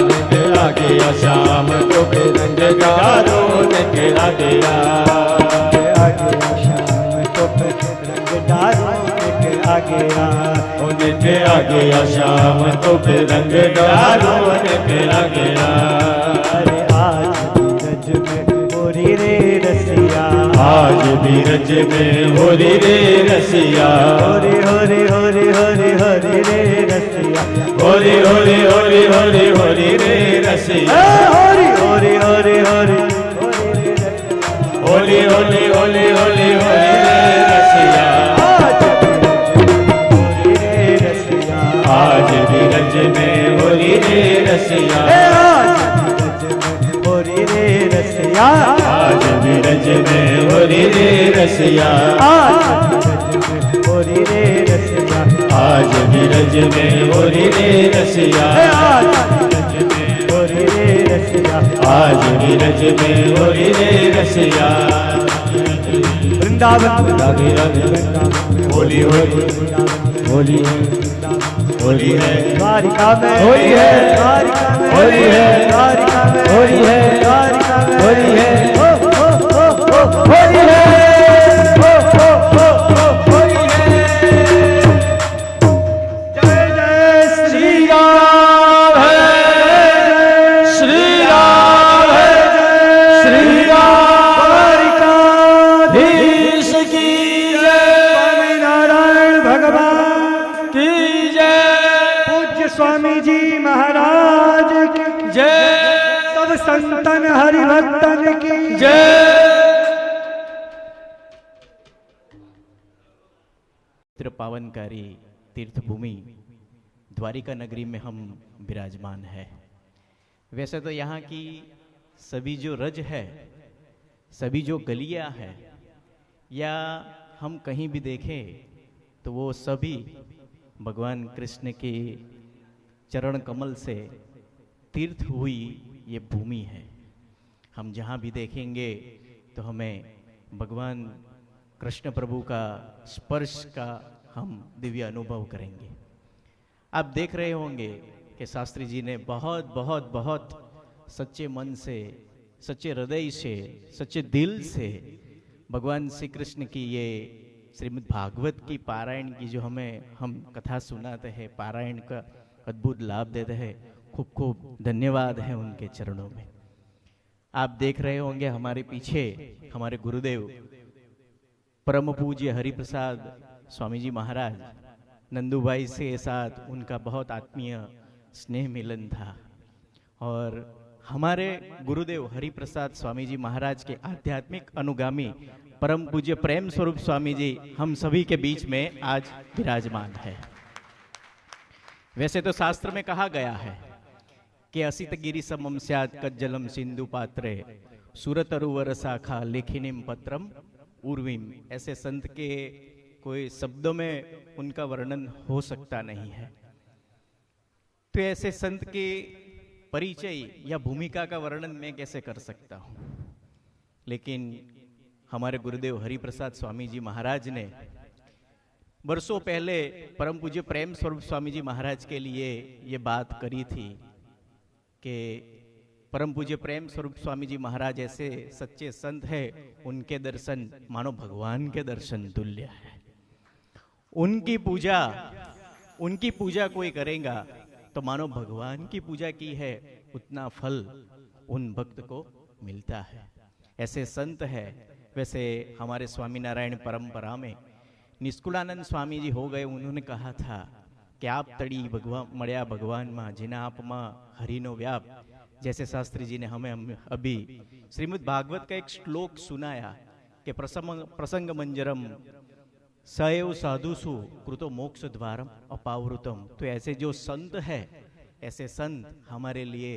निकल आ गया शाम तो फिर रंगदारों निकल आ गया, आ गया शाम तो फिर रंगदारों निकल आ गया, निकल आ गया शाम तो फिर रंगदारों निकल आ गया। अरे आज भी रज में होरी रे रसिया, आज भी रज में होरी रे रसिया, होरी होरी होरी होरी होरी रे रसिया, होरी होरी होरी होरी होरी रे रसिया, होरी होरी होरी होरी होली होली होली होली होली रे रसिया, आज भी रज में होली रे रसिया, होरी रे रसिया, आज भी रज में होली रे रसिया, होरी रे रसिया, आज भी रज में होली रे रसिया, होरी रे रसिया, आज भी रज में होली रे रसिया। वृंदावन राधे राधे होली होली होली होली है, द्वारिका में होली है, द्वारिका में होली है, द्वारिका में होली है, द्वारिका में होली है, होली है, होली है। जय जय श्री राम है, श्री राम है, श्री राम द्वारिकाधीश की जय, स्वामी नारायण भगवान की जय, पूज्य स्वामी जी महाराज की जय, सब संतन हरिभक्तन की जय। पावनकारी तीर्थ भूमि द्वारिका नगरी में हम विराजमान है। वैसे तो यहाँ की सभी जो रज है, सभी जो गलियाँ हैं, या हम कहीं भी देखें तो वो सभी भगवान कृष्ण के चरण कमल से तीर्थ हुई ये भूमि है। हम जहाँ भी देखेंगे तो हमें भगवान कृष्ण प्रभु का स्पर्श का हम दिव्य अनुभव करेंगे। आप देख रहे होंगे कि शास्त्री जी ने बहुत बहुत बहुत सच्चे मन से, सच्चे हृदय से, सच्चे दिल से भगवान श्री कृष्ण की ये श्रीमद् भागवत की पारायण की जो हम कथा सुनाते हैं, पारायण का अद्भुत लाभ देते हैं, खूब खूब धन्यवाद है उनके चरणों में। आप देख रहे होंगे हमारे पीछे हमारे गुरुदेव परम पूज्य हरिप्रसाद स्वामी जी महाराज, नंदू भाई से साथ उनका बहुत आत्मीय स्नेह मिलन था, और हमारे गुरुदेव हरिप्रसाद स्वामी जी महाराज के आध्यात्मिक अनुगामी परम पूज्य प्रेम स्वरूप स्वामी जी हम सभी के बीच में आज विराजमान है। वैसे तो शास्त्र में कहा गया है कि असित गिरि समम स्यात् कज्जलम सिंधु पात्रे सुरतरुवर शाखा लेखिनीम पत्रम उर्वीम। ऐसे संत के कोई शब्दों में उनका वर्णन हो सकता नहीं है। तो ऐसे संत के परिचय या भूमिका का वर्णन मैं कैसे कर सकता हूँ। लेकिन हमारे गुरुदेव हरिप्रसाद स्वामी जी महाराज ने वर्षों पहले परम पूज्य प्रेम स्वरूप स्वामी जी महाराज के लिए ये बात करी थी कि परम पूज्य प्रेम स्वरूप स्वामी जी महाराज ऐसे सच्चे संत है, उनके दर्शन मानो भगवान के दर्शन तुल्य है। उनकी पूजा कोई करेगा तो मानो भगवान की पूजा की है, उतना फल उन भक्त को मिलता है। ऐसे संत है। वैसे हमारे स्वामीनारायण परंपरा में निष्कुलानंद स्वामी जी हो गए, उन्होंने कहा था कि आप तड़ी भगवान मड़िया भगवान मां जिना आप मां हरिनो व्याप। जैसे शास्त्री जी ने हमें अभी श्रीमद् भागवत का एक श्लोक सुनाया कि प्रसंग मंजरम सएव साधुसु कृतो मोक्ष द्वारम अपावृतम। तो ऐसे जो संत है, ऐसे संत हमारे लिए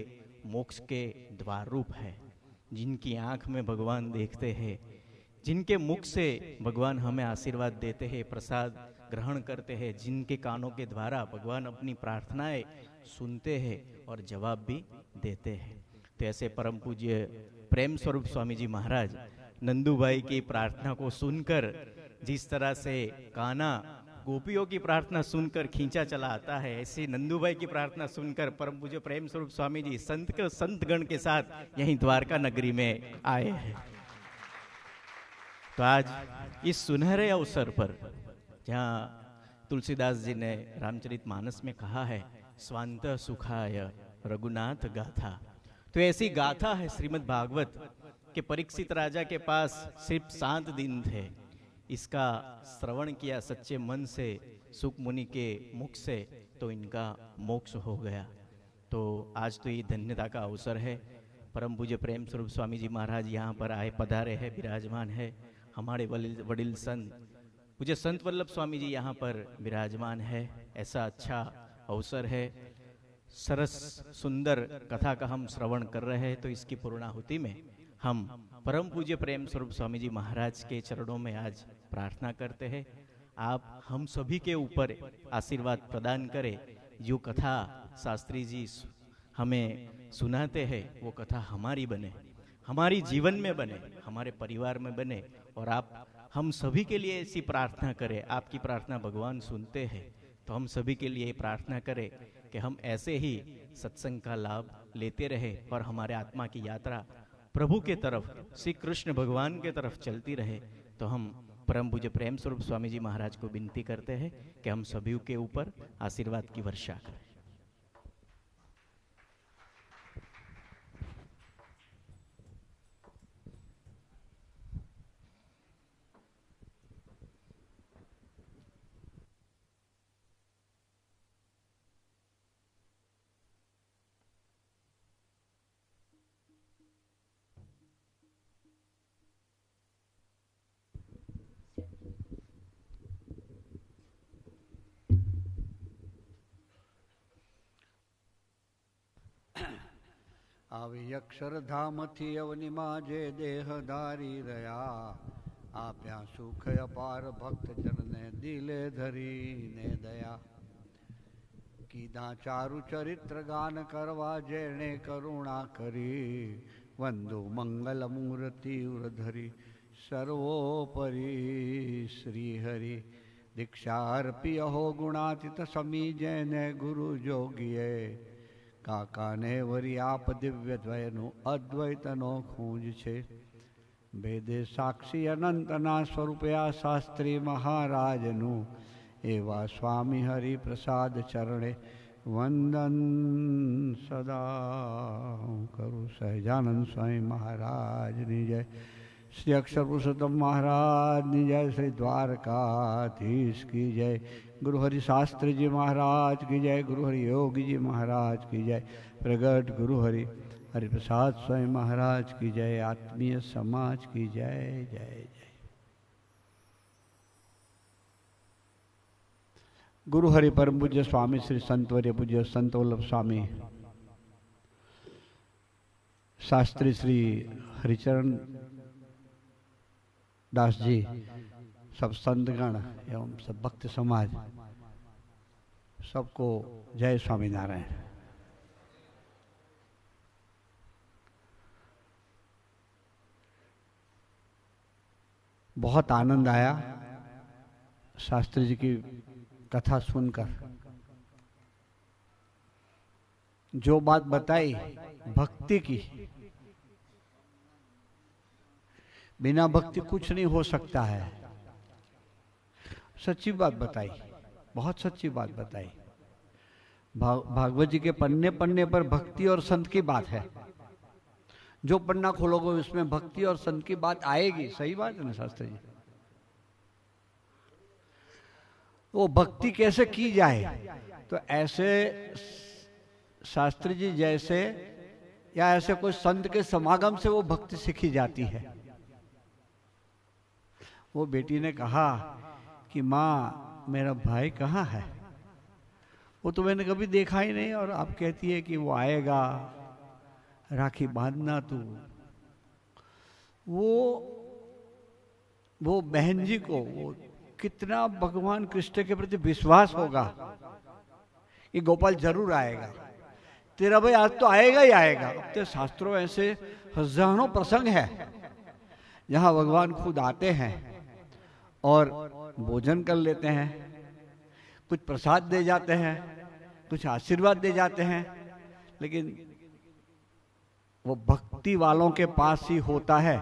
मोक्ष के द्वार रूप है, जिनकी आंख में भगवान देखते हैं, जिनके मुख से भगवान हमें आशीर्वाद देते हैं, प्रसाद ग्रहण करते हैं, जिनके कानों के द्वारा भगवान अपनी प्रार्थनाएं सुनते हैं और जवाब भी देते हैं। तो ऐसे परम पूज्य प्रेम स्वरूप स्वामी जी महाराज नंदू भाई की प्रार्थना को सुनकर, जिस तरह से कान्हा गोपियों की प्रार्थना सुनकर खींचा चला आता है, ऐसे नंदू भाई की प्रार्थना सुनकर परम पूज्य प्रेम स्वरूप स्वामी जी संत गण के साथ यहीं द्वारका नगरी में आए हैं। तो आज इस सुनहरे अवसर पर, जहाँ तुलसीदास जी ने रामचरितमानस में कहा है स्वांत सुखाय रघुनाथ गाथा, तो ऐसी गाथा है श्रीमद् भागवत के परीक्षित राजा के पास सिर्फ 7 दिन थे। इसका श्रवण किया सच्चे मन से सुख मुनि के मुख से, तो इनका मोक्ष हो गया। तो आज तो ये धन्यता का अवसर है। परम पूज्य प्रेम स्वरूप स्वामी जी महाराज यहाँ पर आए, पधारे हैं, विराजमान है। हमारे वडिल संत पूज्य संत वल्लभ स्वामी जी यहाँ पर विराजमान है। ऐसा अच्छा अवसर है, सरस सुंदर कथा का हम श्रवण कर रहे हैं। तो इसकी पूर्णाहुति में हम परम पूज्य प्रेम स्वरूप स्वामी जी महाराज के चरणों में आज प्रार्थना करते हैं, आप हम सभी के ऊपर आशीर्वाद प्रदान करें। जो कथा शास्त्री जी हमें सुनाते हैं वो कथा हमारी बने, हमारी जीवन में बने, हमारे परिवार में बने, और आप हम सभी के लिए ऐसी प्रार्थना करें। आपकी प्रार्थना भगवान सुनते हैं, तो हम सभी के लिए प्रार्थना करें कि हम ऐसे ही सत्संग का लाभ लेते रहे और हमारे आत्मा की यात्रा प्रभु के तरफ, श्री कृष्ण भगवान के तरफ चलती रहे। तो हम परम पूज्य प्रेम स्वरूप स्वामी जी महाराज को विनती करते हैं कि हम सभी के ऊपर आशीर्वाद की वर्षा करें। આવી અક્ષરધામથી અવનિમાં જે દેહધારી રહ્યા, આપ્યા સુખ અપાર ભક્તજનને દિલે ધરીને દયા. કીધા ચારુ ચરિત્ર ગાન કરવા જેણે કરુણા કરી, વંદુ મંગલ મૂર્તિ ઉરધરી સર્વોપરી શ્રી હરિ. દીક્ષાર્પી અહો ગુણાતીત સમી જેને ગુરુ જોગીએ, કાકાને વરી આપ દિવ્ય દ્વયનું અદ્વૈતનો ખૂંજ છે. વેદે સાક્ષી અનંતના સ્વરૂપે આ શાસ્ત્રી મહારાજનું, એવા સ્વામી હરિપ્રસાદ ચરણે વંદન સદા કરું. સહજાનંદ સ્વામી મહારાજની જય, શ્રી અક્ષર પુરુષોત્તમ મહારાજની જય, શ્રી દ્વારકાધીશ કી જય, गुरु हरि शास्त्री जी महाराज की जय, गुरु हरि योगी जी महाराज की जय, प्रगट गुरु हरि हरिप्रसाद स्वयं महाराज की जय, आत्मीय समाज की जय जय जय. गुरु हरि परम पूज्य स्वामी श्री संतवर्य पूज्य संत वल्लभ स्वामी, शास्त्री श्री हरिचरण दास जी, सब संतगण एवं सब भक्त समाज, सबको जय स्वामीनारायण. बहुत आनंद आया शास्त्री जी की कथा सुनकर. जो बात बताई भक्ति की, बिना भक्ति कुछ नहीं हो सकता है. सच्ची बात बताई, बहुत सच्ची बात बताई. भागवत जी के पन्ने पन्ने पर भक्ति और संत की बात है. जो पन्ना खोलोगे उसमें भक्ति और संत की बात आएगी. सही बात है ना शास्त्री जी? वो भक्ति कैसे की जाए, तो ऐसे शास्त्री जी जैसे या ऐसे कोई संत के समागम से वो भक्ति सीखी जाती है. वो बेटी ने कहा कि माँ मेरा भाई कहाँ है, वो तो मैंने कभी देखा ही नहीं, और आप कहती है कि वो आएगा, राखी बांधना तू. वो बहन जी को, वो कितना भगवान कृष्ण के प्रति विश्वास होगा कि गोपाल जरूर आएगा, तेरा भाई आज तो आएगा ही आएगा। अब तो शास्त्रों ऐसे हजारों प्रसंग है जहां भगवान खुद आते हैं और भोजन कर लेते हैं, कुछ प्रसाद दे जाते हैं, कुछ आशीर्वाद दे जाते हैं, लेकिन वो भक्ति वालों के पास ही होता है,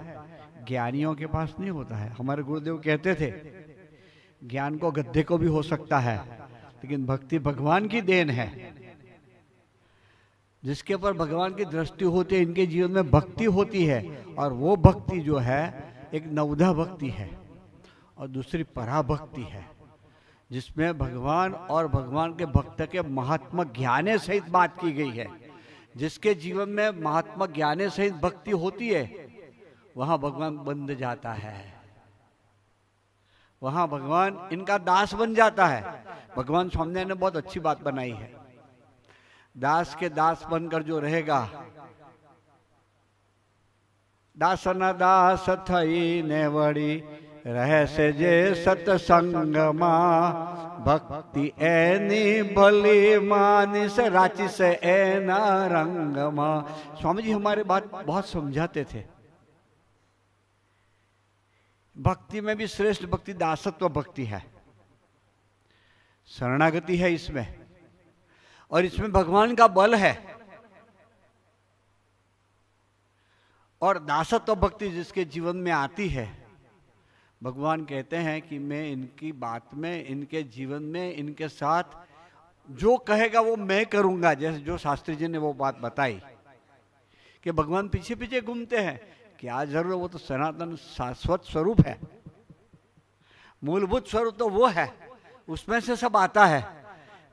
ज्ञानियों के पास नहीं होता है। हमारे गुरुदेव कहते थे ज्ञान को गद्दे को भी हो सकता है, लेकिन भक्ति भगवान की देन है। जिसके ऊपर भगवान की दृष्टि होती है, इनके जीवन में भक्ति होती है, और वो भक्ति जो है एक नवधा भक्ति है और दूसरी पराभक्ति है, जिसमें भगवान और भगवान के भक्त के महात्मा ज्ञाने सहित बात की गई है। जिसके जीवन में महात्मा ज्ञाने सहित भक्ति होती है, वहां भगवान बंध जाता है, वहां भगवान इनका दास बन जाता है। भगवान स्वामी ने बहुत अच्छी बात बनाई है, दास के दास बनकर जो रहेगा, दासना दास थई ने वड़ी रहे से जे सत्संग मां, भक्ति एनी भली मानिस राची से एना रंग मां। स्वामी जी हमारे बात बहुत समझाते थे। भक्ति में भी श्रेष्ठ भक्ति दासत्व भक्ति है, शरणागति है इसमें, और इसमें भगवान का बल है। और दासत्व भक्ति जिसके जीवन में आती है, भगवान कहते हैं कि मैं इनकी बात में, इनके जीवन में, इनके साथ जो कहेगा वो मैं करूंगा। जैसे जो शास्त्री जी ने वो बात बताई कि भगवान पीछे पीछे घूमते हैं, क्या जरूर, वो तो सनातन शाश्वत स्वरूप है, मूलभूत स्वरूप तो वो है, उसमें से सब आता है।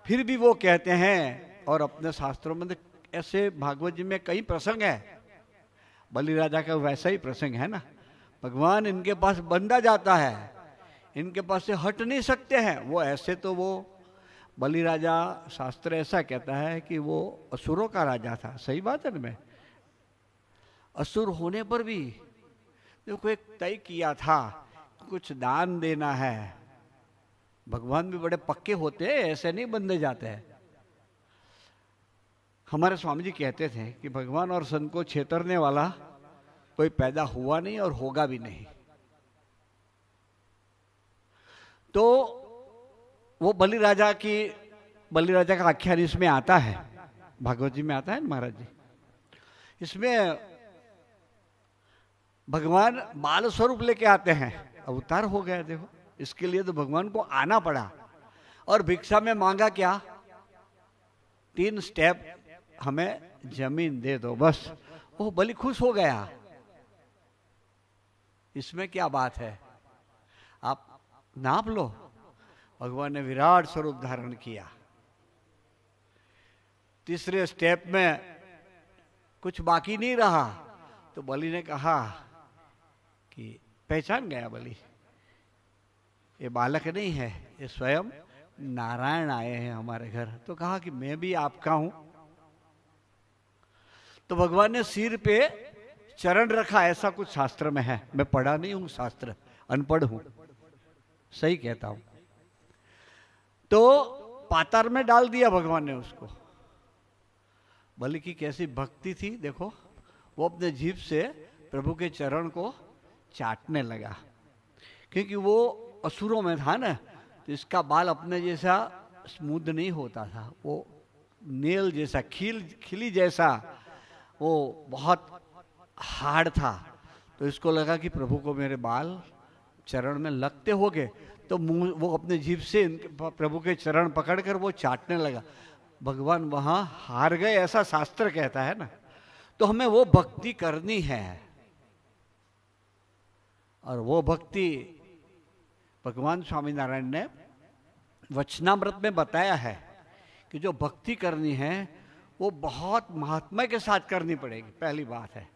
फिर भी वो कहते हैं, और अपने शास्त्रों में ऐसे भागवत जी में कई प्रसंग है, बलि राजा का वैसा ही प्रसंग है ना, भगवान इनके पास बंधा जाता है, इनके पास से हट नहीं सकते हैं। वो ऐसे तो वो बलि राजा, शास्त्र ऐसा कहता है कि वो असुरों का राजा था, सही बात है ना। मैं असुर होने पर भी देखो एक तय किया था, कुछ दान देना है। भगवान भी बड़े पक्के होते हैं, ऐसे नहीं बंधे जाते हैं। हमारे स्वामी जी कहते थे कि भगवान और संत को छेतरने वाला कोई पैदा हुआ नहीं और होगा भी नहीं। तो वो बलि राजा का आख्यान इसमें आता है, भागवत जी में आता है ना महाराज जी। इसमें भगवान बाल स्वरूप लेके आते हैं, अवतार हो गया देखो। इसके लिए तो भगवान को आना पड़ा, और भिक्षा में मांगा क्या, 3 स्टेप, हमें जमीन दे दो बस। वो बलि खुश हो गया। इसमें क्या बात है, आप नाप लो। भगवान ने विराट स्वरूप धारण किया। 3रे स्टेप में कुछ बाकी नहीं रहा, तो बलि ने कहा कि पहचान गया बलि, ये बालक नहीं है, ये स्वयं नारायण आए हैं हमारे घर। तो कहा कि मैं भी आपका हूं। तो भगवान ने सिर पे चरण रखा, ऐसा कुछ शास्त्र में है, मैं पढ़ा नहीं हूं शास्त्र, अनपढ़ हूं, सही कहता हूं। तो पातार में डाल दिया भगवान ने उसको। बलि की कैसी भक्ति थी देखो, वो अपने जीभ से प्रभु के चरण को चाटने लगा, क्योंकि वो असुरों में था ना, तो इसका बाल अपने जैसा स्मूथ नहीं होता था, वो नेल जैसा, खिली जैसा, वो बहुत हार्ड था। तो इसको लगा कि प्रभु को मेरे बाल चरण में लगते होंगे, तो मुंह वो अपने जीभ से प्रभु के चरण पकड़कर वो चाटने लगा। भगवान वहां हार गए, ऐसा शास्त्र कहता है ना। तो हमें वो भक्ति करनी है, और वो भक्ति भगवान स्वामीनारायण ने वचनामृत में बताया है कि जो भक्ति करनी है वो बहुत महात्मा के साथ करनी पड़ेगी, पहली बात है।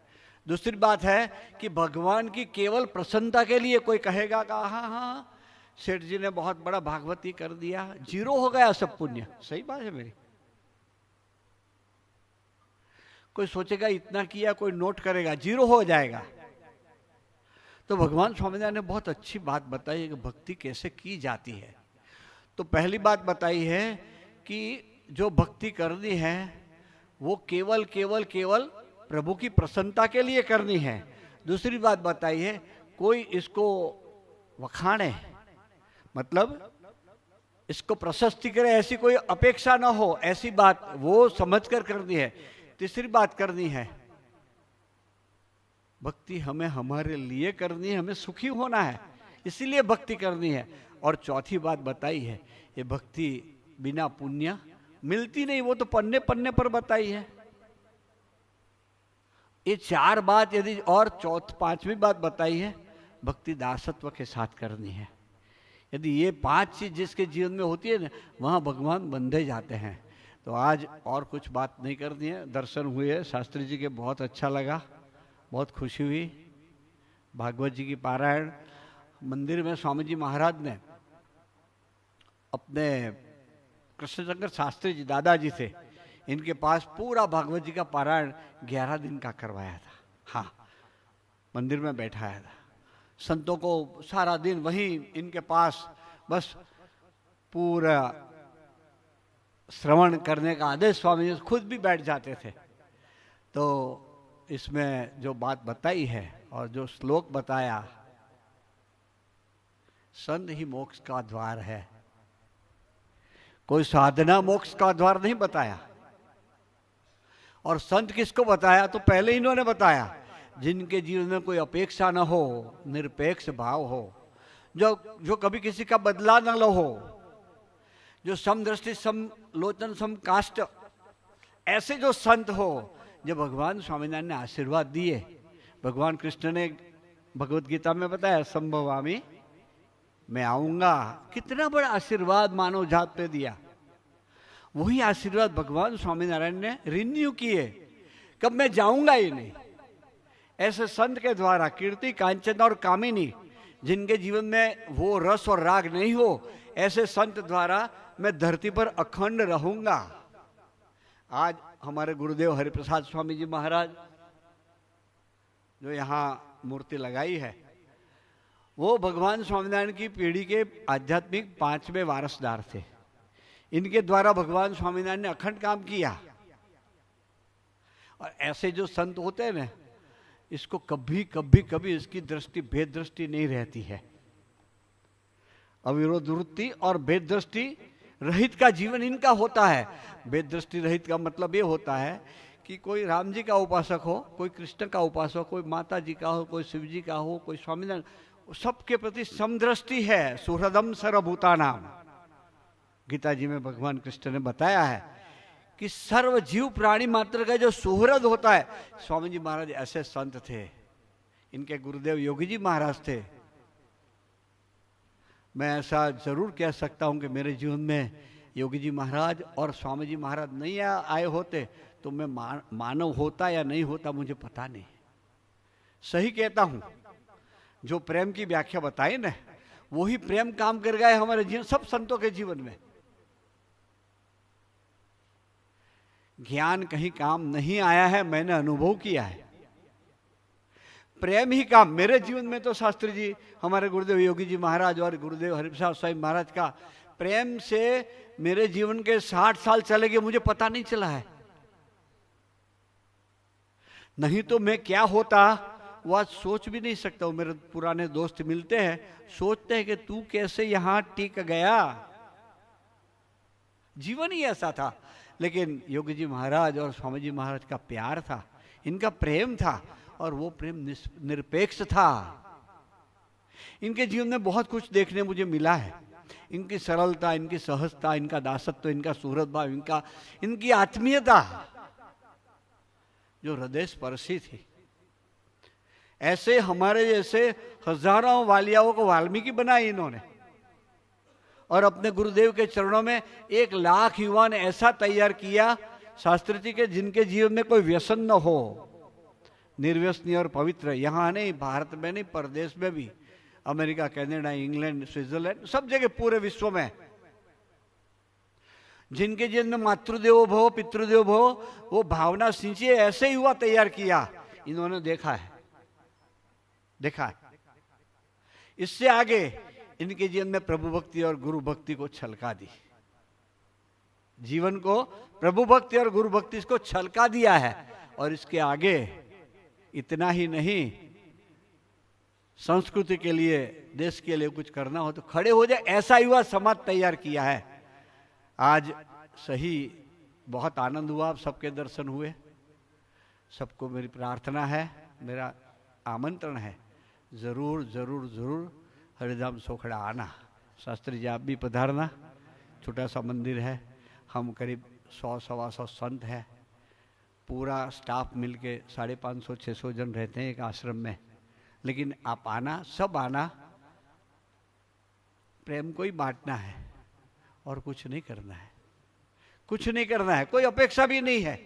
दूसरी बात है कि भगवान की केवल प्रसन्नता के लिए कोई कहेगा कि हाँ सेठ जी ने बहुत बड़ा भागवती कर दिया, 0 हो गया सब पुण्य, सही बात है मेरी। कोई सोचेगा इतना किया, कोई नोट करेगा, 0 हो जाएगा। तो भगवान स्वामीनारायण ने बहुत अच्छी बात बताई है कि भक्ति कैसे की जाती है। तो पहली बात बताई है कि जो भक्ति करनी है वो केवल केवल केवल प्रभु की प्रसन्नता के लिए करनी है। दूसरी बात बताई है कोई इसको वखाणे, मतलब इसको प्रशस्ति करे, ऐसी कोई अपेक्षा ना हो, ऐसी बात वो समझकर करनी है। तीसरी बात करनी है भक्ति हमें हमारे लिए करनी है, हमें सुखी होना है, इसीलिए भक्ति करनी है। और चौथी बात बताई है ये भक्ति बिना पुण्य मिलती नहीं, वो तो पन्ने पन्ने पर बताई है। ये चार बात यदि, और पांचवी बात बताई है भक्ति दासत्व के साथ करनी है। यदि ये पांच चीज जिसके जीवन में होती है ना, वहां भगवान बंधे जाते हैं। तो आज और कुछ बात नहीं करनी है। दर्शन हुए शास्त्री जी के, बहुत अच्छा लगा, बहुत खुशी हुई। भागवत जी की पारायण मंदिर में स्वामी जी महाराज ने अपने कृष्णशंकर शास्त्री जी दादाजी थे, इनके पास पूरा भागवत जी का पारायण 11 दिन का करवाया था। हाँ, मंदिर में बैठाया था, संतों को सारा दिन वहीं इनके पास बस पूरा श्रवण करने का आदेश, स्वामी जी खुद भी बैठ जाते थे। तो इसमें जो बात बताई है और जो श्लोक बताया, संत ही मोक्ष का द्वार है, कोई साधना मोक्ष का द्वार नहीं बताया। और संत किसको बताया? तो पहले इन्होंने बताया जिनके जीवन में कोई अपेक्षा ना हो, निरपेक्ष भाव हो, जो कभी किसी का बदला न लो हो, जो समदृष्टि समलोचन समकाष्ट, ऐसे जो संत हो, जब भगवान स्वामीनारायण ने आशीर्वाद दिए, भगवान कृष्ण ने भगवत गीता में बताया संभवामि, मैं आऊंगा, कितना बड़ा आशीर्वाद मानव जात पे दिया। वही आशीर्वाद भगवान स्वामीनारायण ने रिन्यू किए, कब मैं जाऊंगा ही नहीं। ऐसे संत के द्वारा कीर्ति कांचन और कामिनी, जिनके जीवन में वो रस और राग नहीं हो, ऐसे संत द्वारा मैं धरती पर अखंड रहूंगा। आज हमारे गुरुदेव हरिप्रसाद स्वामी जी महाराज जो यहाँ मूर्ति लगाई है, वो भगवान स्वामीनारायण की पीढ़ी के आध्यात्मिक 5वें वारसदार थे। इनके द्वारा भगवान स्वामीनारायण ने अखंड काम किया। और ऐसे जो संत होते हैं ना, इसको कभी कभी कभी इसकी दृष्टि भेद दृष्टि नहीं रहती है। अविरोध वृत्ति और भेद दृष्टि रहित का जीवन इनका होता है। भेद दृष्टि रहित का मतलब ये होता है कि कोई राम जी का उपासक हो, कोई कृष्ण का उपासक, कोई माता जी का हो, कोई शिव जी का हो, कोई स्वामीनारायण, सबके प्रति समदृष्टि है। सुहृदम सर्वभूतानाम, गीता जी में भगवान कृष्ण ने बताया है कि सर्व जीव प्राणी मात्र का जो सुहृद होता है, स्वामी जी महाराज ऐसे संत थे। इनके गुरुदेव योगी जी महाराज थे। मैं ऐसा जरूर कह सकता हूं कि मेरे जीवन में योगी जी महाराज और स्वामी जी महाराज नहीं आए होते तो मैं मानव होता या नहीं होता मुझे पता नहीं। सही कहता हूं, जो प्रेम की व्याख्या बताई ना, वही प्रेम काम कर गए हमारे जीवन, सब संतों के जीवन में। ज्ञान कहीं काम नहीं आया है, मैंने अनुभव किया है। प्रेम ही काम, मेरे जीवन में तो शास्त्री जी, हमारे गुरुदेव योगी जी महाराज और गुरुदेव हरिप्रसाद स्वामी महाराज का प्रेम से मेरे जीवन के 60 साल चले गए, मुझे पता नहीं चला है। नहीं तो मैं क्या होता वो आज सोच भी नहीं सकता हूं। मेरे पुराने दोस्त मिलते हैं, सोचते हैं कि तू कैसे यहां टिक गया। जीवन ही ऐसा था। लेकिन योगी जी महाराज और स्वामी जी महाराज का प्यार था, इनका प्रेम था, और वो प्रेम निरपेक्ष था। इनके जीवन में बहुत कुछ देखने मुझे मिला है। इनकी सरलता, इनकी सहजता, इनका दासत्व, इनका सुहृद भाव, इनकी आत्मीयता जो हृदय स्पर्शी थी। ऐसे हमारे जैसे हजारों वालियाओं को वाल्मीकि बनाई इन्होंने, और अपने गुरुदेव के चरणों में 1 लाख युवा ने ऐसा तैयार किया शास्त्री जी के, जिनके जीवन में कोई व्यसन न हो, निर्व्यसनी और पवित्र। यहाँ नहीं, भारत में नहीं, परदेश में भी, अमेरिका, कनाडा, इंग्लैंड, स्विट्जरलैंड, सब जगह पूरे विश्व में, जिनके जीवन में मातृदेवो भव पितृदेवो भव वो भावना सिंची, ऐसे युवा तैयार किया इन्होंने। देखा है। इससे आगे इनके जीवन में प्रभु भक्ति और गुरु भक्ति को छलका दी, जीवन को प्रभु भक्ति और गुरु भक्ति इसको छलका दिया है। और इसके आगे इतना ही नहीं, संस्कृति के लिए, देश के लिए कुछ करना हो तो खड़े हो जाए, ऐसा युवा समाज तैयार किया है। आज सही बहुत आनंद हुआ, आप सबके दर्शन हुए। सबको मेरी प्रार्थना है, मेरा आमंत्रण है, जरूर जरूर जरूर हरिधाम सोखड़ा आना। शास्त्री जी आप भी पधारना। छोटा सा मंदिर है, हम करीब 100-125 संत हैं, पूरा स्टाफ मिलके 550-600 जन रहते हैं एक आश्रम में। लेकिन आप आना, सब आना, प्रेम को ही बांटना है और कुछ नहीं करना है, कुछ नहीं करना है, कोई अपेक्षा भी नहीं है।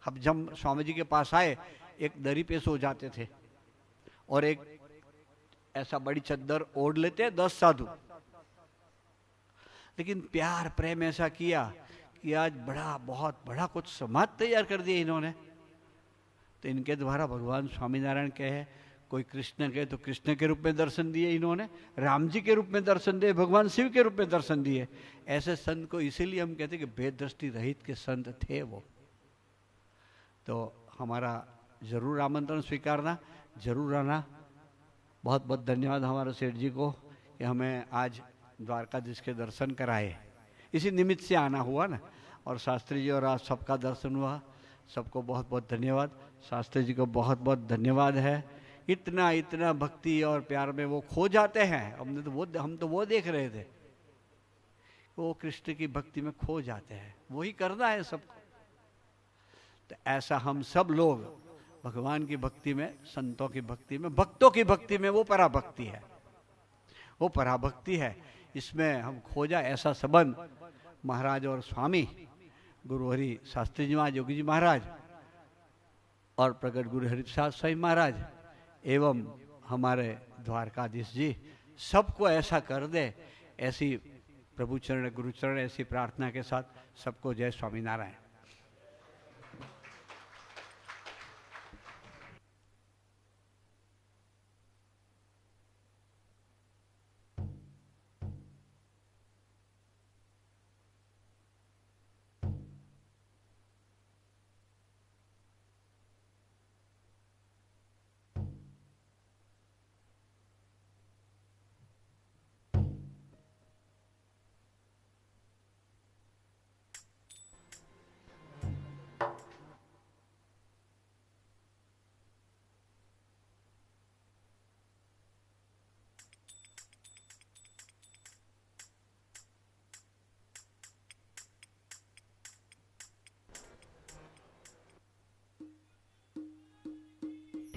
अब जब स्वामी जी के पास आए, एक दरी पे सो जाते थे और एक ऐसा बड़ी चद्दर ओढ़ लेते 10 साधु। लेकिन प्यार प्रेम ऐसा किया कि आज बहुत बड़ा कुछ समाज तैयार कर दिया इन्होंने। तो इनके द्वारा भगवान स्वामीनारायण कहे, कोई कृष्ण कहे तो कृष्ण के रूप में दर्शन दिए इन्होंने, राम जी के रूप में दर्शन दिए, भगवान शिव के रूप में दर्शन दिए। ऐसे संत को इसीलिए हम कहते हैं कि भेद दृष्टि रहित के संत थे वो। तो हमारा जरूर आमंत्रण स्वीकारना, जरूर आना। बहुत बहुत धन्यवाद हमारे सेठ जी को कि हमें आज द्वारकाधीश के दर्शन कराए, इसी निमित्त से आना हुआ ना। और शास्त्री जी और आज सबका दर्शन हुआ, सबको बहुत बहुत धन्यवाद। शास्त्री जी को बहुत बहुत धन्यवाद है। इतना इतना भक्ति और प्यार में वो खो जाते हैं। हम तो वो देख रहे थे, वो कृष्ण की भक्ति में खो जाते हैं, वही करना है सबको। तो ऐसा हम सब लोग भगवान की भक्ति में, संतों की भक्ति में, भक्तों की भक्ति में, वो पराभक्ति है, वो पराभक्ति है। इसमें हम खोजा ऐसा संबंध महाराज और स्वामी गुरु हरि शास्त्री जी महाराज, योगी जी महाराज और प्रकट गुरु हरि प्रसाद स्वामी महाराज एवं हमारे द्वारकाधीश जी, सबको ऐसा कर दे। ऐसी प्रभु चरण गुरु चरण ऐसी प्रार्थना के साथ सबको जय स्वामीनारायण।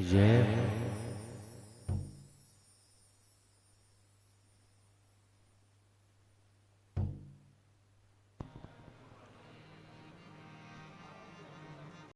जय